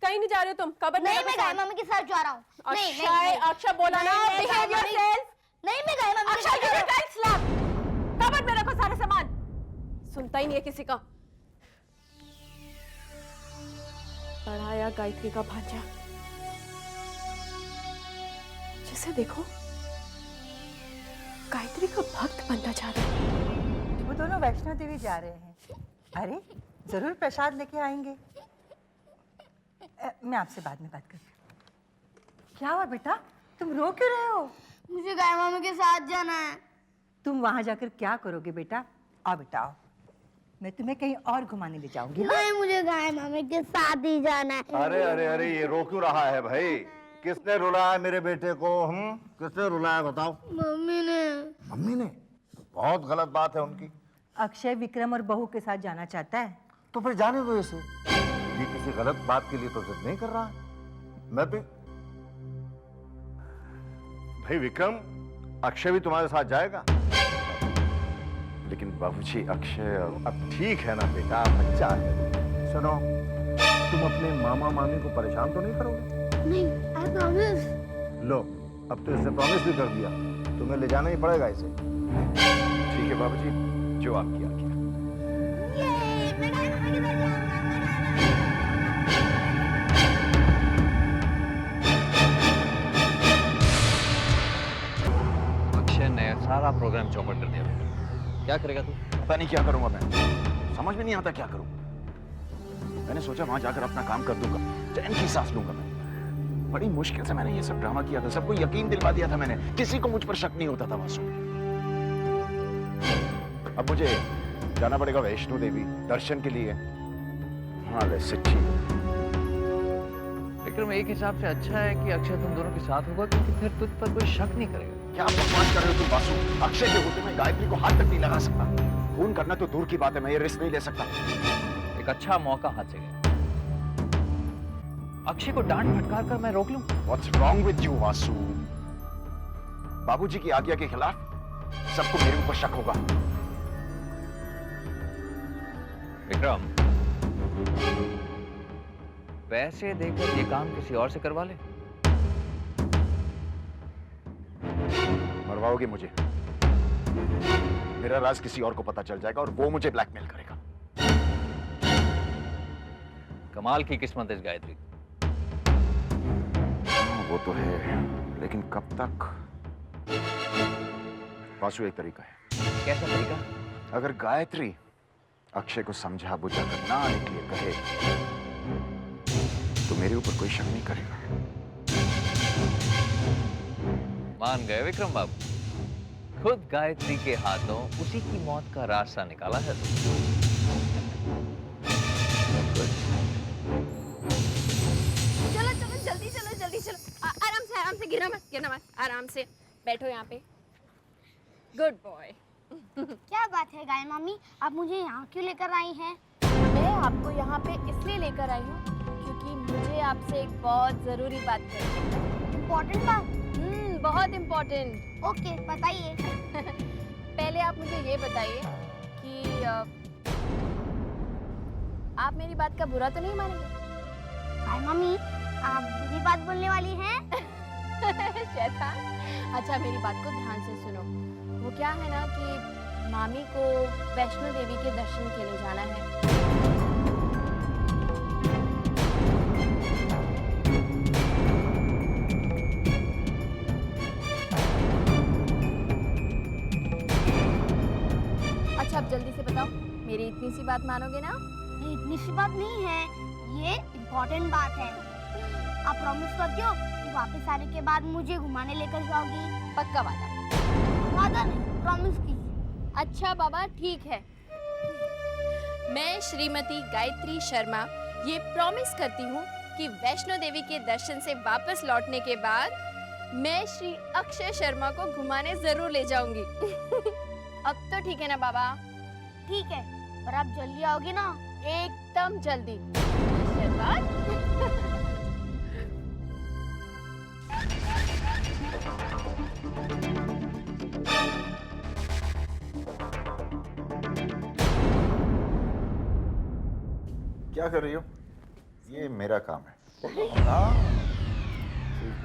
कहीं नहीं जा रहे हो तुम? कबर नहीं, मैं गाय मामा के साथ जा रहा हूँ। अक्षय, अक्षय बोला ना, behave yourself. नहीं, मैं गाय मामा के साथ जा रहा हूँ। स्लैप, कबर में रखो सारा सामान। सुनता ही नहीं है किसी का। पढ़ाया गायत्री का भांजा, जिसे देखो गायत्री का भक्त बनता जा रहा है। वो दोनों वैष्णो देवी जा रहे हैं। अरे जरूर प्रसाद लेके आएंगे। मैं आपसे बाद में बात करती हूँ। क्या हुआ बेटा, तुम रो क्यों रहे हो? मुझे गाय मामा के साथ जाना है। तुम वहां जाकर क्या करोगे बेटा? आओ बेटा आओ, मैं तुम्हें कहीं और घुमाने ले जाऊंगी। नहीं, मुझे गाय मामा के साथ ही जाना है। अरे अरे अरे, ये रो क्यों रहा है भाई? किसने रुलाया मेरे बेटे को? किसने रुलाया बताओ? मम्मी ने। मम्मी ने? बहुत गलत बात है उनकी। अक्षय विक्रम और बहू के साथ जाना चाहता है। तो फिर जाने दो इसे। ये किसी गलत बात के लिए तो जिद नहीं कर रहा है। मैं भी भाई विक्रम, अक्षय भी तुम्हारे साथ जाएगा। लेकिन बाबूजी, अक्षय अब ठीक है ना बेटा, बच्चा है। सुनो, तुम अपने मामा मामी को परेशान तो नहीं करोगे? नहीं, I promise। लो, अब तो इसने प्रॉमिस भी कर दिया, तुम्हें ले जाना ही पड़ेगा इसे। ठीक है बाबूजी, जो आपकी आज्ञा। अक्षय ने सारा प्रोग्राम चौपट कर दिया। क्या करेगा तू? पता नहीं क्या करूंगा मैं, समझ में नहीं आता क्या करूं। मैंने सोचा वहां जाकर अपना काम कर दूंगा, चैन की सांस लूंगा मैं। बड़ी मुश्किल से मैंने ये सब ड्रामा किया था, सबको यकीन दिलवा दिया था मैंने, किसी को मुझ पर शक नहीं होता था वासु। अब मुझे जाना पड़ेगा वैष्णो देवी दर्शन के लिए। हाँ ले सच्ची। विक्रम, एक हिसाब से अच्छा है कि अक्षय तुम दोनों के साथ होगा, क्योंकि फिर तुझ पर कोई शक नहीं करेगा। क्या बकवास कर रहे हो तुम वासु? अक्षय के होते मैं गायत्री को हाथ तक नहीं लगा सकता। खून करना तो दूर की बात है, मैं ये रिस्क नहीं ले सकता। एक अच्छा मौका हाथ से गया। अक्षय को डांट फटकार कर मैं रोक लूं? What's wrong with you, Vasu? बाबूजी की आज्ञा के खिलाफ सबको मेरे ऊपर शक होगा। विक्रम, पैसे देकर ये काम किसी और से करवा ले। मरवाओगे मुझे, मेरा राज किसी और को पता चल जाएगा और वो मुझे ब्लैकमेल करेगा। कमाल की किस्मत है इस गायत्री। वो तो है, लेकिन कब तक? वासु, एक तरीका है। कैसा तरीका? अगर गायत्री अक्षय को समझा बुझा कर ना आने के लिए कहे तो मेरे ऊपर कोई शक नहीं करेगा। मान गए विक्रम बाबू, खुद गायत्री के हाथों उसी की मौत का रास्ता निकाला है। चलो चलो जल्दी चलो, जल्दी चलो। आराम से, गिरना मत, आराम से बैठो यहाँ पे। Good boy. क्या बात है गाय मामी, आप मुझे यहाँ क्यों लेकर आई हैं? मैं आपको यहाँ पे इसलिए लेकर आई हूँ क्योंकि मुझे आपसे एक बहुत जरूरी बात करनी है। इम्पोर्टेंट बात? बहुत इम्पोर्टेंट। ओके, बताइए। पहले आप मुझे ये बताइए कि आप मेरी बात का बुरा तो नहीं मानेंगे? गाय मामी, आप बुरी बात बोलने वाली हैं? शैतान। अच्छा, मेरी बात को ध्यान से सुनो। वो क्या है ना कि मामी को वैष्णो देवी के दर्शन के लिए जाना है। इतनी सी बात मानोगे ना? ये इतनी सी बात नहीं है, ये इम्पोर्टेंट बात है। आप प्रॉमिस करती हो कि वापस आने के बाद मुझे घुमाने लेकर जाओगी? पक्का वादा। वादा नहीं, प्रॉमिस कीजिए। अच्छा बाबा ठीक है, मैं श्रीमती गायत्री शर्मा ये प्रॉमिस करती हूँ कि वैष्णो देवी के दर्शन से वापस लौटने के बाद मैं श्री अक्षय शर्मा को घुमाने जरूर ले जाऊंगी। अब तो ठीक है ना बाबा? ठीक है, पर आप जल्दी आओगे ना? एकदम जल्दी। आशीर्वाद। क्या कर रही हो? ये मेरा काम है।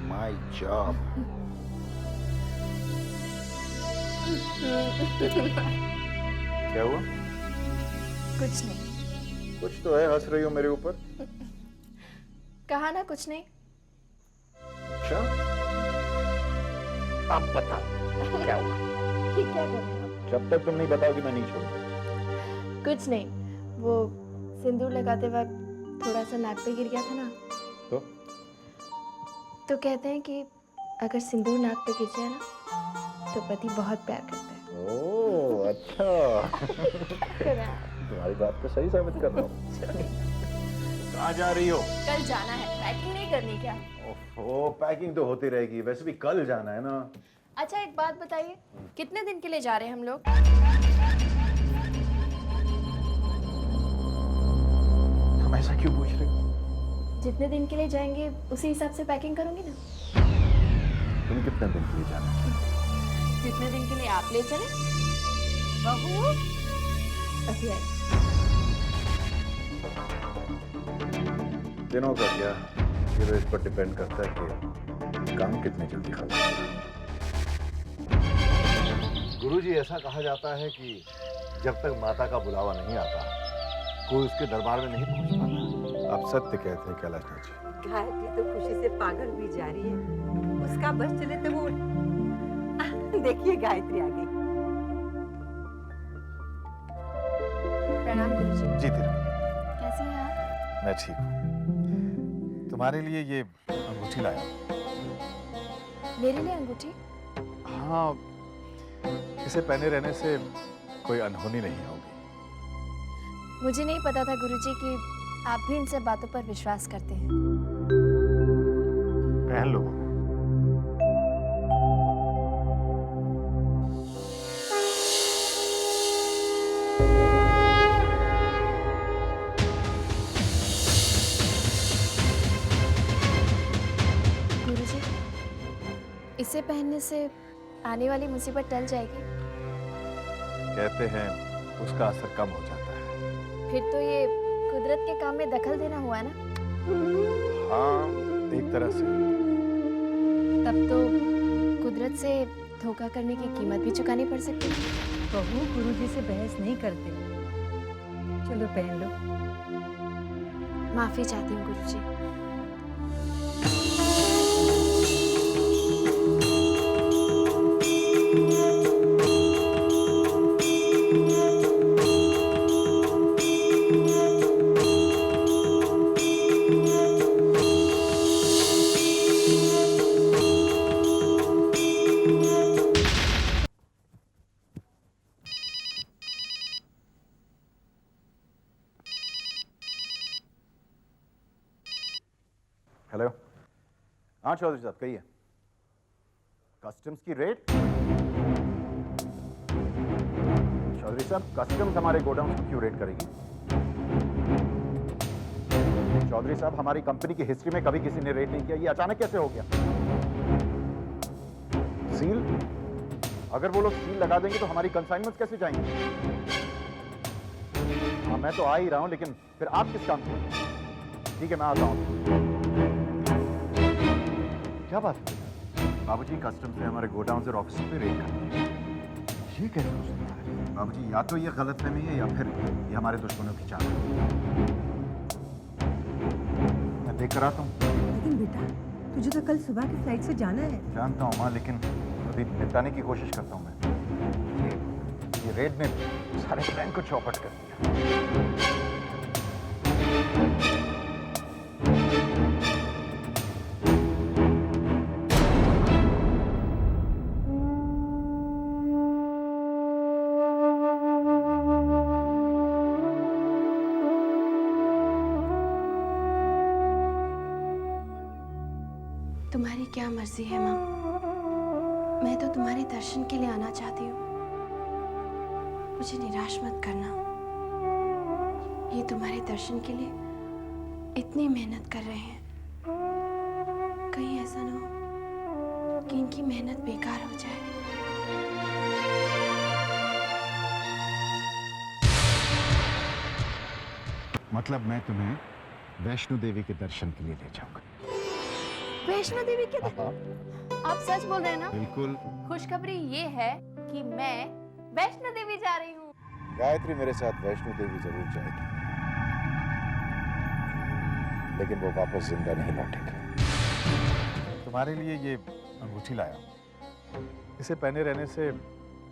My job. क्या हुआ? कुछ नहीं। कुछ तो है, हंस रही हो मेरे ऊपर। कहा ना कुछ नहीं। अच्छा, अब बताओ क्या हुआ? ये क्या कर रहे हो? जब तक तुम नहीं बताओगी मैं नहीं छोड़ूंगा। कुछ नहीं, वो सिंदूर लगाते वक्त थोड़ा सा नाक पे गिर गया था ना, तो कहते हैं कि अगर सिंदूर नाक पे गिर जाए ना तो पति बहुत प्यार करता है। ओह अच्छा। तुम्हारी बात को सही साबित कर रहा हूँ। कहाँ जा रही हो? कल जाना है, पैकिंग नहीं करनी क्या? ओह पैकिंग तो होती रहेगी, वैसे भी कल जाना है ना। अच्छा एक बात बताइए, कितने दिन के लिए जा रहे हैं हम लोग? हम ऐसा क्यों पूछ रहे हो? जितने दिन के लिए जाएंगे उसी हिसाब से पैकिंग करूंगी ना। तुम कितने दिन के लिए जाना है? जितने दिन के लिए आप ले चले। बहू अभी आई। दिनों का क्या, ये तो इस पर डिपेंड करता है कि काम कितने जल्दी खत्म होगा। गुरुजी, ऐसा कहा जाता है कि जब तक माता का बुलावा नहीं आता कोई उसके दरबार में नहीं पहुंच पाता। आप सत्य कहते हैं कैलाश नाथ जी। गायत्री तो खुशी से पागल हुई जा रही है। उसका बस चले तो वो देखिए गायत्री आ गई। प्रणाम गुरुजी। जी तेरा। कैसी हैं आप? मैं ठीक हूँ। तुम्हारे लिए ये अंगूठी लाया हूँ। मेरे लिए अंगूठी? हाँ, इसे पहने रहने से कोई अनहोनी नहीं होगी। मुझे नहीं पता था गुरुजी कि आप भी इन सब बातों पर विश्वास करते हैं। पहन लो। गुरुजी, इसे पहनने से आने वाली मुसीबत टल जाएगी? कहते हैं उसका असर कम हो जाता है। फिर तो ये कुदरत के काम में दखल देना हुआ ना? हाँ, एक तरह से। तब तो कुदरत से धोखा करने की कीमत भी चुकानी पड़ सकती है। बहू गुरुजी से बहस नहीं करते। चलो पहन लो। माफी चाहती हूँ गुरुजी। हेलो, हाँ चौधरी साहब कहिए। कस्टम्स की रेट? चौधरी साहब, कस्टम्स हमारे गोडाउन को क्यों रेट करेगी? चौधरी साहब, हमारी कंपनी की हिस्ट्री में कभी किसी ने रेट नहीं किया, ये अचानक कैसे हो गया? सील? अगर वो लोग सील लगा देंगे तो हमारी कंसाइनमेंट्स कैसे जाएंगी? हाँ मैं तो आ ही रहा हूं, लेकिन फिर आप किस काम के? ठीक है मैं आता हूं। क्या बात है? बाबूजी, कस्टम्स ने हमारे गोडाउन और ऑफिस पे रेड कर। ये कैसे हो सकता है? बाबूजी, या तो ये गलतफहमी है या फिर ये हमारे दुश्मनों की चाल है। मैं देख कर आता हूँ। लेकिन बेटा, तुझे तो कल सुबह की फ्लाइट से जाना है। जानता हूँ माँ, लेकिन अभी निपटाने की कोशिश करता हूँ मैं। ये रेड ने सारे प्लान को चौपट कर दिया। तुम्हारी क्या मर्जी है माँ, मैं तो तुम्हारे दर्शन के लिए आना चाहती हूँ। मुझे निराश मत करना। ये तुम्हारे दर्शन के लिए इतनी मेहनत कर रहे हैं, कहीं ऐसा ना हो कि इनकी मेहनत बेकार हो जाए। मतलब मैं तुम्हें वैष्णो देवी के दर्शन के लिए ले जाऊंगा। वैष्णो देवी के आप सच बोल रहे हैं ना? बिल्कुल। खुशखबरी ये है कि मैं वैष्णो देवी जा रही हूँ। गायत्री मेरे साथ वैष्णो देवी जरूर जाएगी, लेकिन वो वापस जिंदा नहीं लौटेगी। तुम्हारे लिए ये अंगूठी लाया। इसे पहने रहने से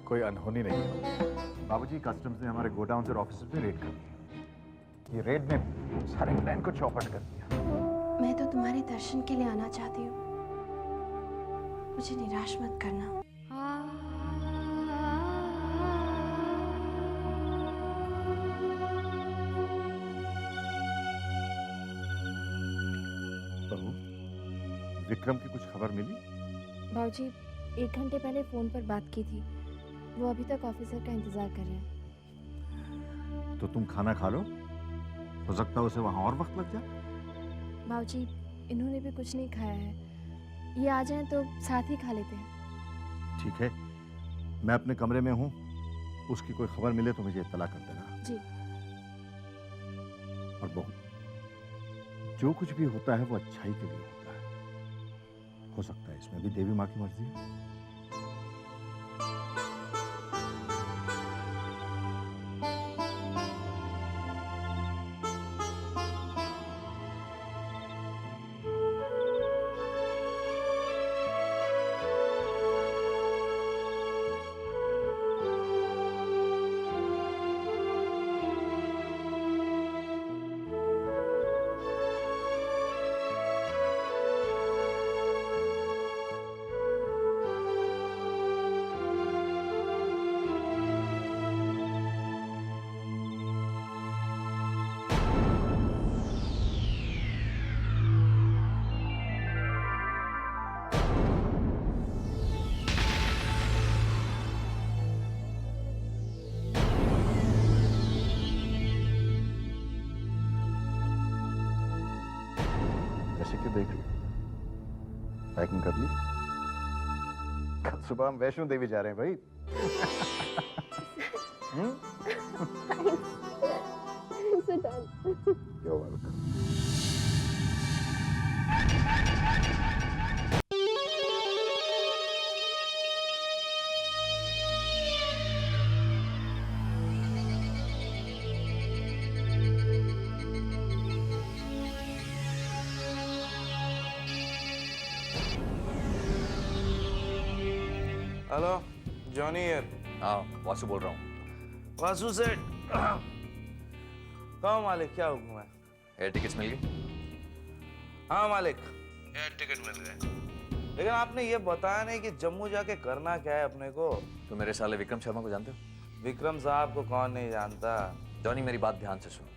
कोई अनहोनी नहीं है। बाबूजी, कस्टम्स ने हमारे गोडाउन और ऑफिस में रेड कर दी। ये रेड ने सारे प्लान को चौपट कर दिया। मैं तो तुम्हारे दर्शन के लिए आना चाहती हूँ। मुझे निराश मत करना। बहू, विक्रम की कुछ खबर मिली? बाबूजी, 1 घंटे पहले फोन पर बात की थी। वो अभी तक ऑफिसर का इंतजार कर रहे हैं। तो तुम खाना खा लो, हो सकता है उसे वहां और वक्त लग जाए। बाबूजी, इन्होंने भी कुछ नहीं खाया है। ये आ जाएं तो साथ ही खा लेते हैं। ठीक है, मैं अपने कमरे में हूँ, उसकी कोई खबर मिले तो मुझे इत्तला कर देना। जी। और बहू, जो कुछ भी होता है वो अच्छाई के लिए होता है। हो सकता है इसमें भी देवी माँ की मर्जी है। ऐसे क्यों देख रही? पैकिंग कर ली? कल सुबह हम वैष्णो देवी जा रहे हैं भाई। You're welcome. Hello, Johnny here. हाँ, वासु बोल रहा हूँ। वासु सेठ। कहो मालिक, क्या हुक्म है? एयर टिकट्स मिल गई? हाँ मालिक, एयर टिकट मिल गए। लेकिन आपने ये बताया नहीं कि जम्मू जाके करना क्या है अपने को। तो मेरे साले विक्रम शर्मा को जानते हो? विक्रम साहब को कौन नहीं जानता। जॉनी, मेरी बात ध्यान से सुनो।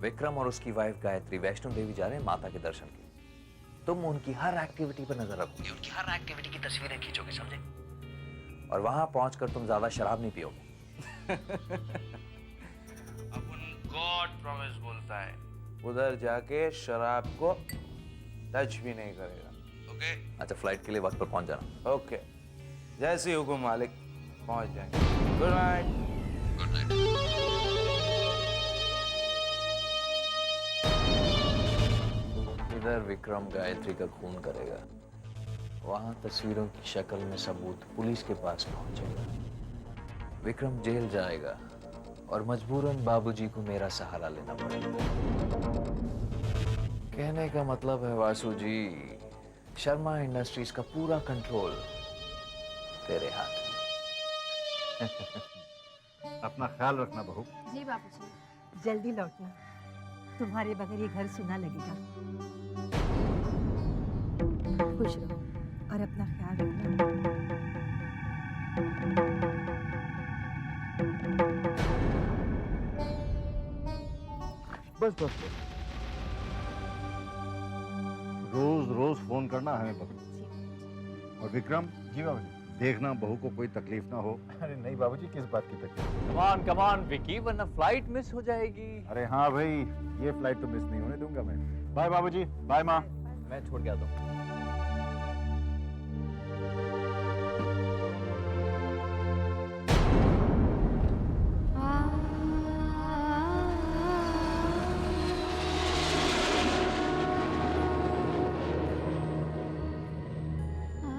विक्रम और उसकी वाइफ गायत्री वैष्णो देवी जा रहे हैं माता के दर्शन के। तुम उनकी हर एक्टिविटी पर नजर रखोगे, उनकी हर एक्टिविटी की तस्वीरें खींचोगे, समझे? और वहां पहुंचकर तुम ज्यादा शराब नहीं पियोगे। अपन गॉड प्रॉमिस बोलता है, उधर जाके शराब को टच भी नहीं करेगा। ओके? अच्छा, फ्लाइट के लिए वक्त पर पहुंच जाना। ओके, जैसे हुकुम मालिक, पहुंच जाएंगे। Good night. Good night. इधर विक्रम गायत्री का खून करेगा, वहां तस्वीरों की शक्ल में सबूत पुलिस के पास पहुंचेगा। विक्रम जेल जाएगा और मजबूरन बाबूजी को मेरा सहारा लेना पड़ेगा। कहने का मतलब है वासु जी, शर्मा इंडस्ट्रीज का पूरा कंट्रोल तेरे हाथ में। अपना ख्याल रखना बहू। जी बाबूजी। जल्दी लौटना, तुम्हारे बगैर ये घर सुना लगेगा। खुश रहो और अपना ख्याल रखना। बस बस बस, रोज रोज फोन करना हमें पकड़। और विक्रम। जी बाबूजी। देखना बहू को कोई तकलीफ ना हो। अरे नहीं बाबूजी, किस बात की तकलीफ? कम ऑन विकी, वरना फ्लाइट मिस हो जाएगी। अरे हाँ भाई, ये फ्लाइट तो मिस नहीं होने दूंगा मैं। बाय बाबूजी, बाय माँ। मैं छोड़ के आता हूँ।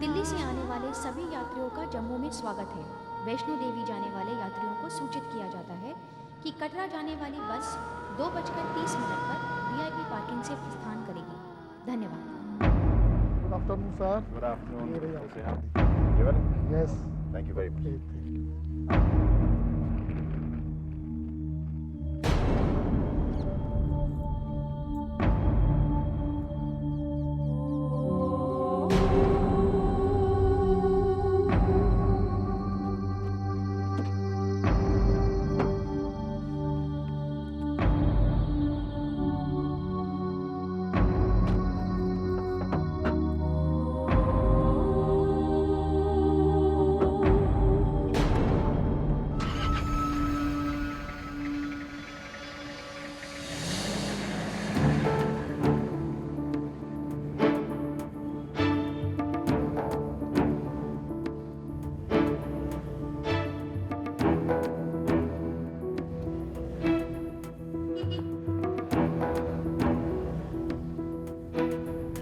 दिल्ली से आने वाले सभी यात्रियों का जम्मू में स्वागत है। वैष्णो देवी जाने वाले यात्रियों को सूचित किया जाता है कि कटरा जाने वाली बस 2:30 पर वीआईपी पार्किंग से प्रस्थान करेगी। धन्यवाद। Good afternoon sir. Good afternoon. ये रही कैसे हैं आप? ये वाले? Yes. Thank you very much.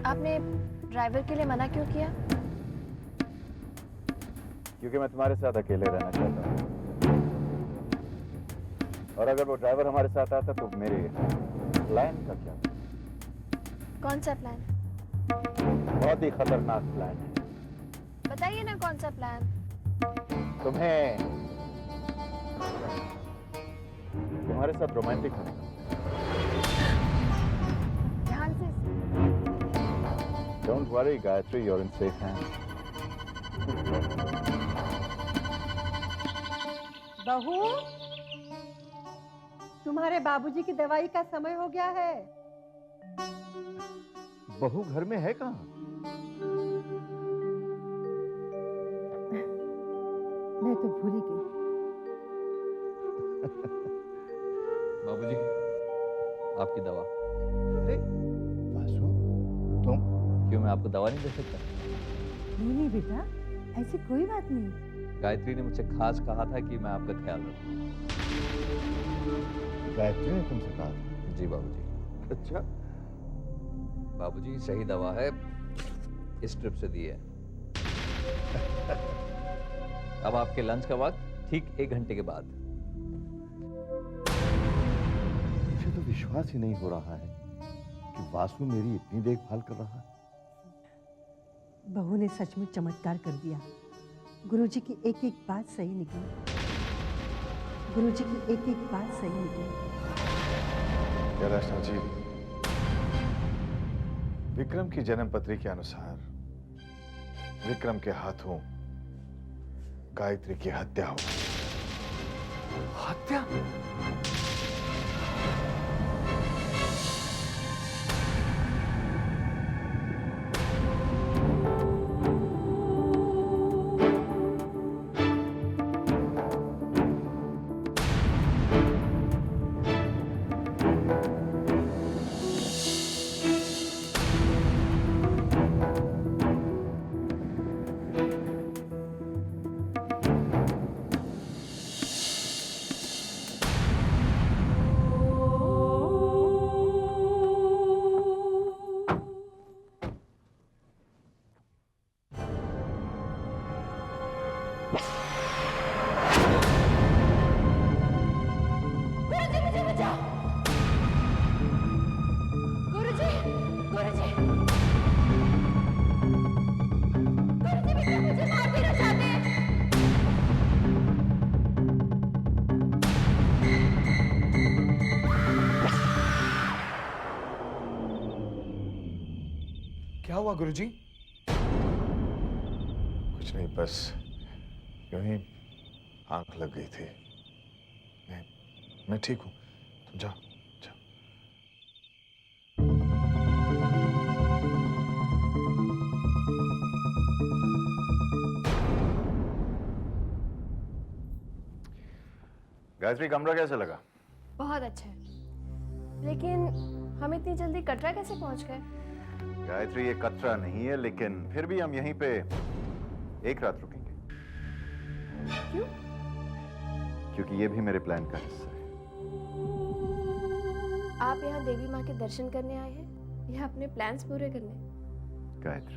आपने ड्राइवर के लिए मना क्यों किया? क्योंकि मैं तुम्हारे साथ अकेले रहना चाहता हूँ, और अगर वो ड्राइवर हमारे साथ आता तो मेरे प्लान का क्या? कौन सा प्लान? बहुत ही खतरनाक प्लान है। बताइए ना कौन सा प्लान? तुम्हें तुम्हारे साथ रोमांटिक होने का। ध्यान से। Don't worry, Gayatri, you're in safe hands. बहू, तुम्हारे बाबूजी की दवाई का समय हो गया है। बहू घर में है कहाँ? मैं तो भूल ही गई। बाबूजी, आपकी दवा। अरे वासु, तुम? क्यों, मैं आपको दवा नहीं दे सकता? नहीं बेटा, ऐसी कोई बात नहीं। गायत्री ने मुझसे खास कहा था कि मैं आपका ख्याल रखूं। गायत्री ने तुमसे कहा? जी बाबूजी। अच्छा। बाबूजी, सही दवा है, इस ट्रिप से दी है। अब आपके लंच का वक्त ठीक 1 घंटे के बाद। मुझे तो विश्वास ही नहीं हो रहा है कि वासु मेरी इतनी देखभाल कर रहा है। बहू ने सचमुच चमत्कार कर दिया। गुरुजी की एक एक बात सही निकली। गुरुजी की एक एक बात सही निकली। वैष्णव जी, विक्रम की जन्म पत्री के अनुसार विक्रम के हाथों गायत्री की हत्या हो। हत्या? हुआ गुरुजी? कुछ नहीं, बस यूं ही आंख लग गई थी। मैं ठीक हूं, तुम जाओ। गायत्री, कमरा कैसा लगा? बहुत अच्छा है, लेकिन हम इतनी जल्दी कटरा कैसे पहुंच गए? गायत्री, ये कतरा नहीं है, लेकिन फिर भी हम यहीं पे एक रात रुकेंगे। क्यों? क्योंकि ये भी मेरे प्लान का हिस्सा है। आप यहाँ देवी माँ के दर्शन करने आए हैं या अपने प्लान्स पूरे करने? गायत्री,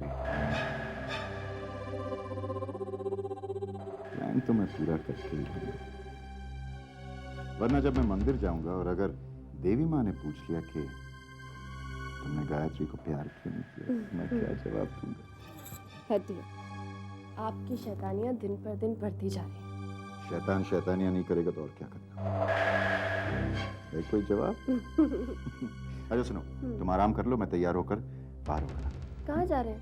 प्लान तो मैं पूरा करके ही रहूंगा, वरना जब मैं मंदिर जाऊंगा और अगर देवी माँ ने पूछ लिया कि तुमने गायत्री को प्यार क्यों नहीं किया, तो मैं क्या जवाब दूंगा? हटिए, आपकी शैतानियाँ दिन पर दिन बढ़ती जा रही हैं। शैतान शैतानियाँ नहीं करेगा तो और क्या करेगा? कोई जवाब? अच्छा सुनो, तुम आराम कर लो, मैं तैयार होकर बाहर होगा। कहाँ जा रहे हैं?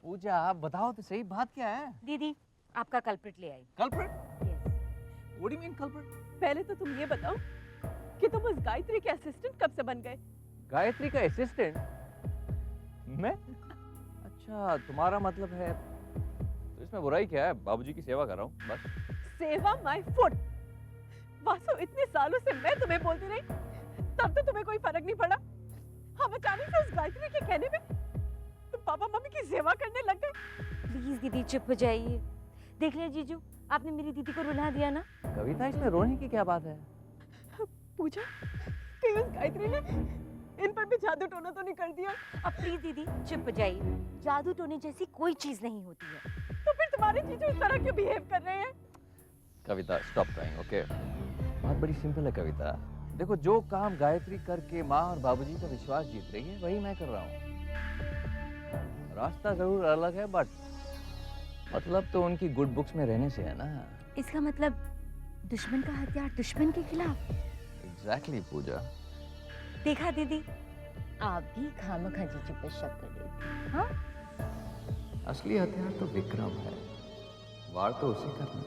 पूजा, आप बताओ तो सही, बात क्या है? दीदी आपका कल्प्रिट ले आई। Culprit? What do you mean culprit? पहले तो तुम ये बताओ कि तुम उस गायत्री के असिस्टेंट कब से बन गए? गायत्री का असिस्टेंट? मैं? अच्छा, तुम्हारा मतलब है, तो इसमें बुराई क्या है? बाबूजी की सेवा कर रहा हूँ बस। सेवा माय फुट। वासु, इतने सालों से मैं तुम्हें बोलती रही, तब तो तुम्हें कोई फर्क नहीं पड़ा। हम अचानक से उस गायत्री के कहने पे तुम पापा मम्मी की सेवा करने लग गए। प्लीज दीदी चुप हो जाइए। देख लिया जीजू, आपने मेरी दीदी को रुला दिया ना। कविता, इसमें रोने की क्या बात है? पूजा, कहीं उस गायत्री ने इन पर भी जादू टोना तो नहीं कर दिया? अब प्लीज दीदी चुप हो जाइए। जादू टोने जैसी कोई चीज नहीं होती है। तो फिर तुम्हारे जीजू इस तरह क्यों बिहेव कर रहे हैं? कविता, स्टॉप क्राइंग, ओके? बात बड़ी सिंपल है कविता। देखो, जो काम गायत्री करके माँ और बाबूजी का विश्वास जीत रही है, वही मैं कर रहा हूँ। रास्ता जरूर अलग है, बट मतलब तो उनकी गुड बुक्स में रहने से है ना। इसका मतलब दुश्मन का हथियार दुश्मन के खिलाफ। एग्जैक्टली पूजा। देखा दीदी, आप भी खामखा जीजू पे शक कर रही थी। हाँ? असली हथियार तो विक्रम है, वार तो उसे करना।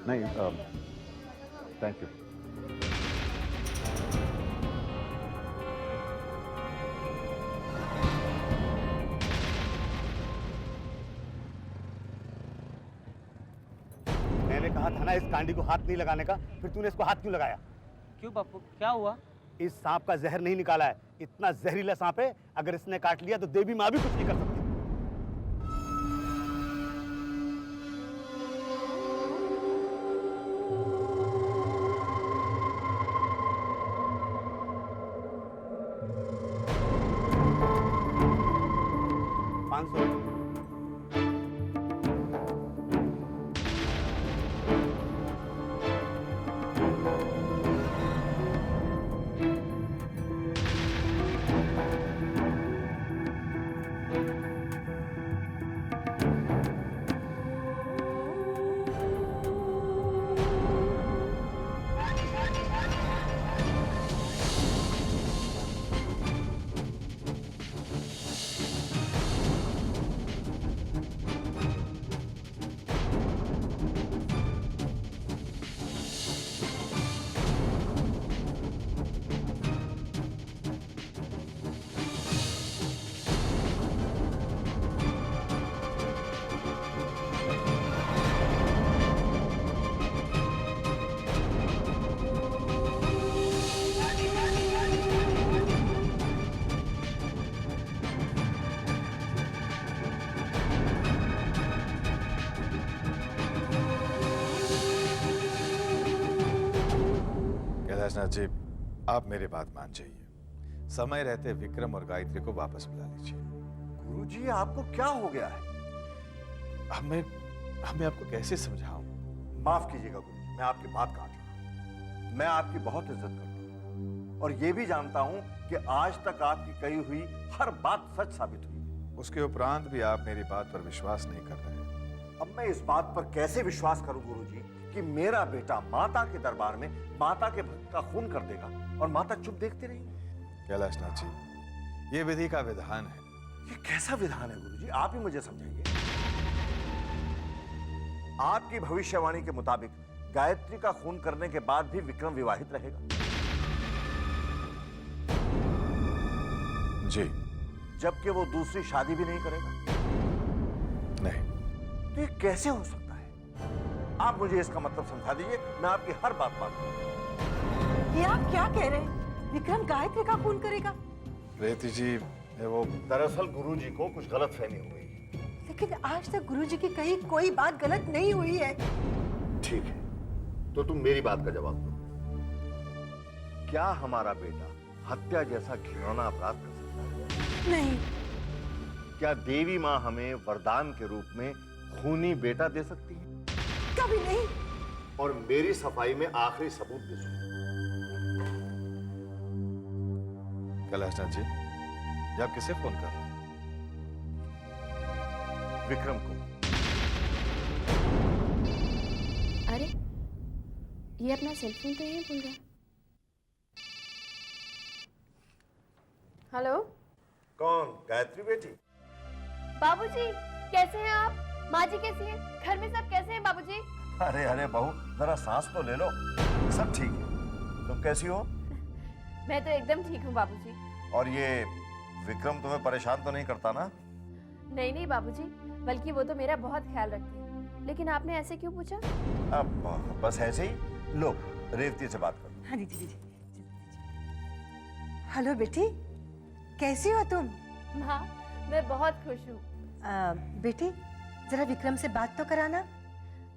नहीं, थैंक यू। मैंने कहा था ना इस कांडी को हाथ नहीं लगाने का, फिर तूने इसको हाथ क्यों लगाया? क्यों बापू, क्या हुआ? इस सांप का जहर नहीं निकाला है। इतना जहरीला सांप है, अगर इसने काट लिया तो देवी माँ भी कुछ नहीं कर सकती। कैलाशनाथ जी, आप मेरी बात मान जाइए। समय रहते विक्रम और गायत्री को वापस बुला लीजिए। गुरुजी, आपको क्या हो गया है? हमें आपको कैसे समझाऊं? माफ कीजिएगा गुरुजी, मैं आपकी बात काट रहा हूं। मैं आपकी बहुत इज्जत करता हूं और ये भी जानता हूं कि आज तक आपकी कही हुई हर बात सच साबित हुई। उसके उपरांत भी आप मेरी बात पर विश्वास नहीं कर रहे। अब मैं इस बात पर कैसे विश्वास करूं गुरुजी कि मेरा बेटा माता के दरबार में माता के भक्त का खून कर देगा और माता चुप देखती रहेगी? कैलाशनाथ जी, ये विधि का विधान है। ये कैसा विधान है गुरुजी? आप ही मुझे समझाइए। आपकी भविष्यवाणी के मुताबिक गायत्री का खून करने के बाद भी विक्रम विवाहित रहेगा? जी। जबकि वो दूसरी शादी भी नहीं करेगा? नहीं। तो ये कैसे हो सकता है? आप मुझे इसका मतलब समझा दीजिए, मैं आपकी हर बात मानूंगा। ये आप क्या कह रहे हैं? विक्रम गायत्री का खून करेगा? रेवती जी, वो दरअसल गुरुजी को कुछ गलतफहमी हो गई। लेकिन आज तक गुरुजी की कही कोई बात गलत नहीं हुई है। ठीक है, तो तुम मेरी बात का जवाब दो। क्या हमारा बेटा हत्या जैसा घिनौना अपराध कर सकता है? नहीं। क्या देवी माँ हमें वरदान के रूप में खूनी बेटा दे सकती है? कभी नहीं। और मेरी सफाई में आखिरी सबूत भी सुनो। कैलाशनाथ जी, ये आप किसे फोन कर रहे हैं? विक्रम को। अरे, ये अपना सेलफोन तो यहीं भूल गया। हेलो। कौन? गायत्री बेटी? बाबूजी, कैसे हैं आप? माँ जी कैसी हैं? घर में सब कैसे हैं बाबूजी? अरे अरे बहू, जरा सांस तो ले लो। सब ठीक है। तुम कैसी हो? मैं तो एकदम ठीक हूँ बाबूजी। और ये विक्रम तुम्हें परेशान तो नहीं करता ना? नहीं नहीं बाबूजी, बल्कि वो तो मेरा बहुत ख्याल रखते हैं। लेकिन आपने ऐसे क्यों पूछा? अब बस ऐसे ही। लो, रेवती से बात करो। हाँ दीदी दीदी। हेलो बेटी, कैसी हो तुम? माँ, मैं बहुत खुश हूँ। बेटी, जरा विक्रम से बात तो कराना।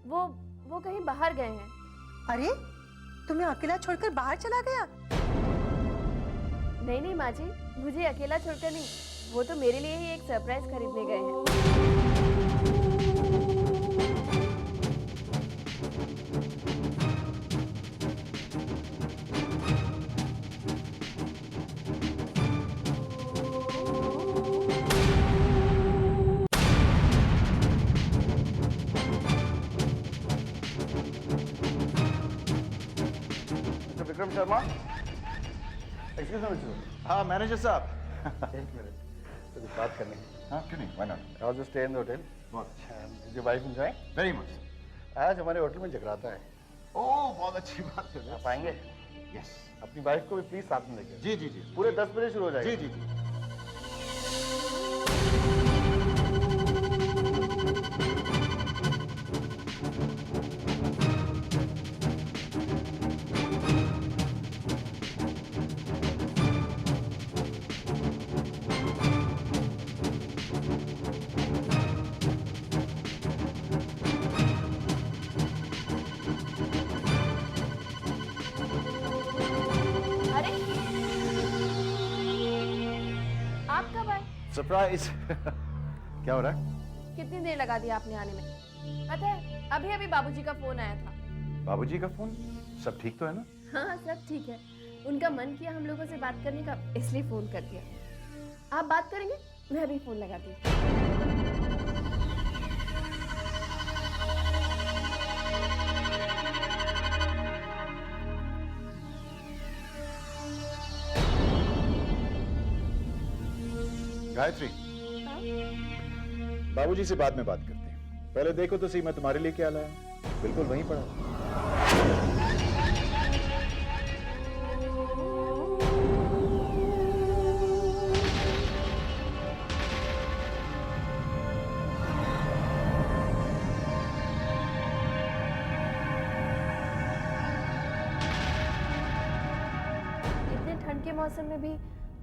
वो कहीं बाहर गए हैं। अरे, तुम्हें अकेला छोड़कर बाहर चला गया? नहीं नहीं माँ जी, मुझे अकेला छोड़कर नहीं, वो तो मेरे लिए ही एक सरप्राइज खरीदने गए हैं। Vikram Sharma, excuse me. हाँ मैनेजर साहब। एक मिनट, तो कुछ बात करनी है। हाँ क्यों नहीं, why not? I was stay in the hotel. Did your wife enjoy? Very much. आज हमारे होटल में जगराता है। ओह, बहुत अच्छी बात है। आप आएंगे? यस। अपनी वाइफ को भी प्लीज साथ में लेके। जी जी जी। पूरे 10 बजे शुरू हो जाएगा। जी जी जी। सरप्राइज। क्या हो रहा है? कितनी देर लगा दी आपने आने में? पता है, अभी अभी बाबूजी का फोन आया था। बाबूजी का फोन? सब ठीक तो है ना? हाँ सब ठीक है। उनका मन किया हम लोगों से बात करने का, इसलिए फोन कर दिया। आप बात करेंगे? मैं अभी फोन लगाती हूँ। गायत्री, बाबूजी से बाद में बात करते हैं। पहले देखो तो सही मैं तुम्हारे लिए क्या लाया। बिल्कुल वहीं पड़ा। इतने ठंड के मौसम में भी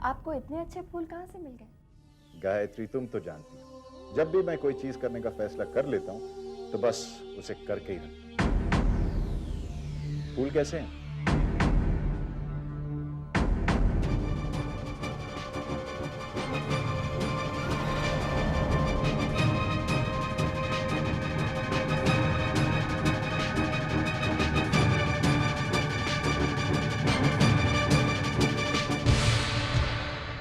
आपको इतने अच्छे फूल कहाँ से मिल गए? गायत्री, तुम तो जानती हो, जब भी मैं कोई चीज करने का फैसला कर लेता हूं तो बस उसे करके ही रखता हूं। फूल कैसे हैं?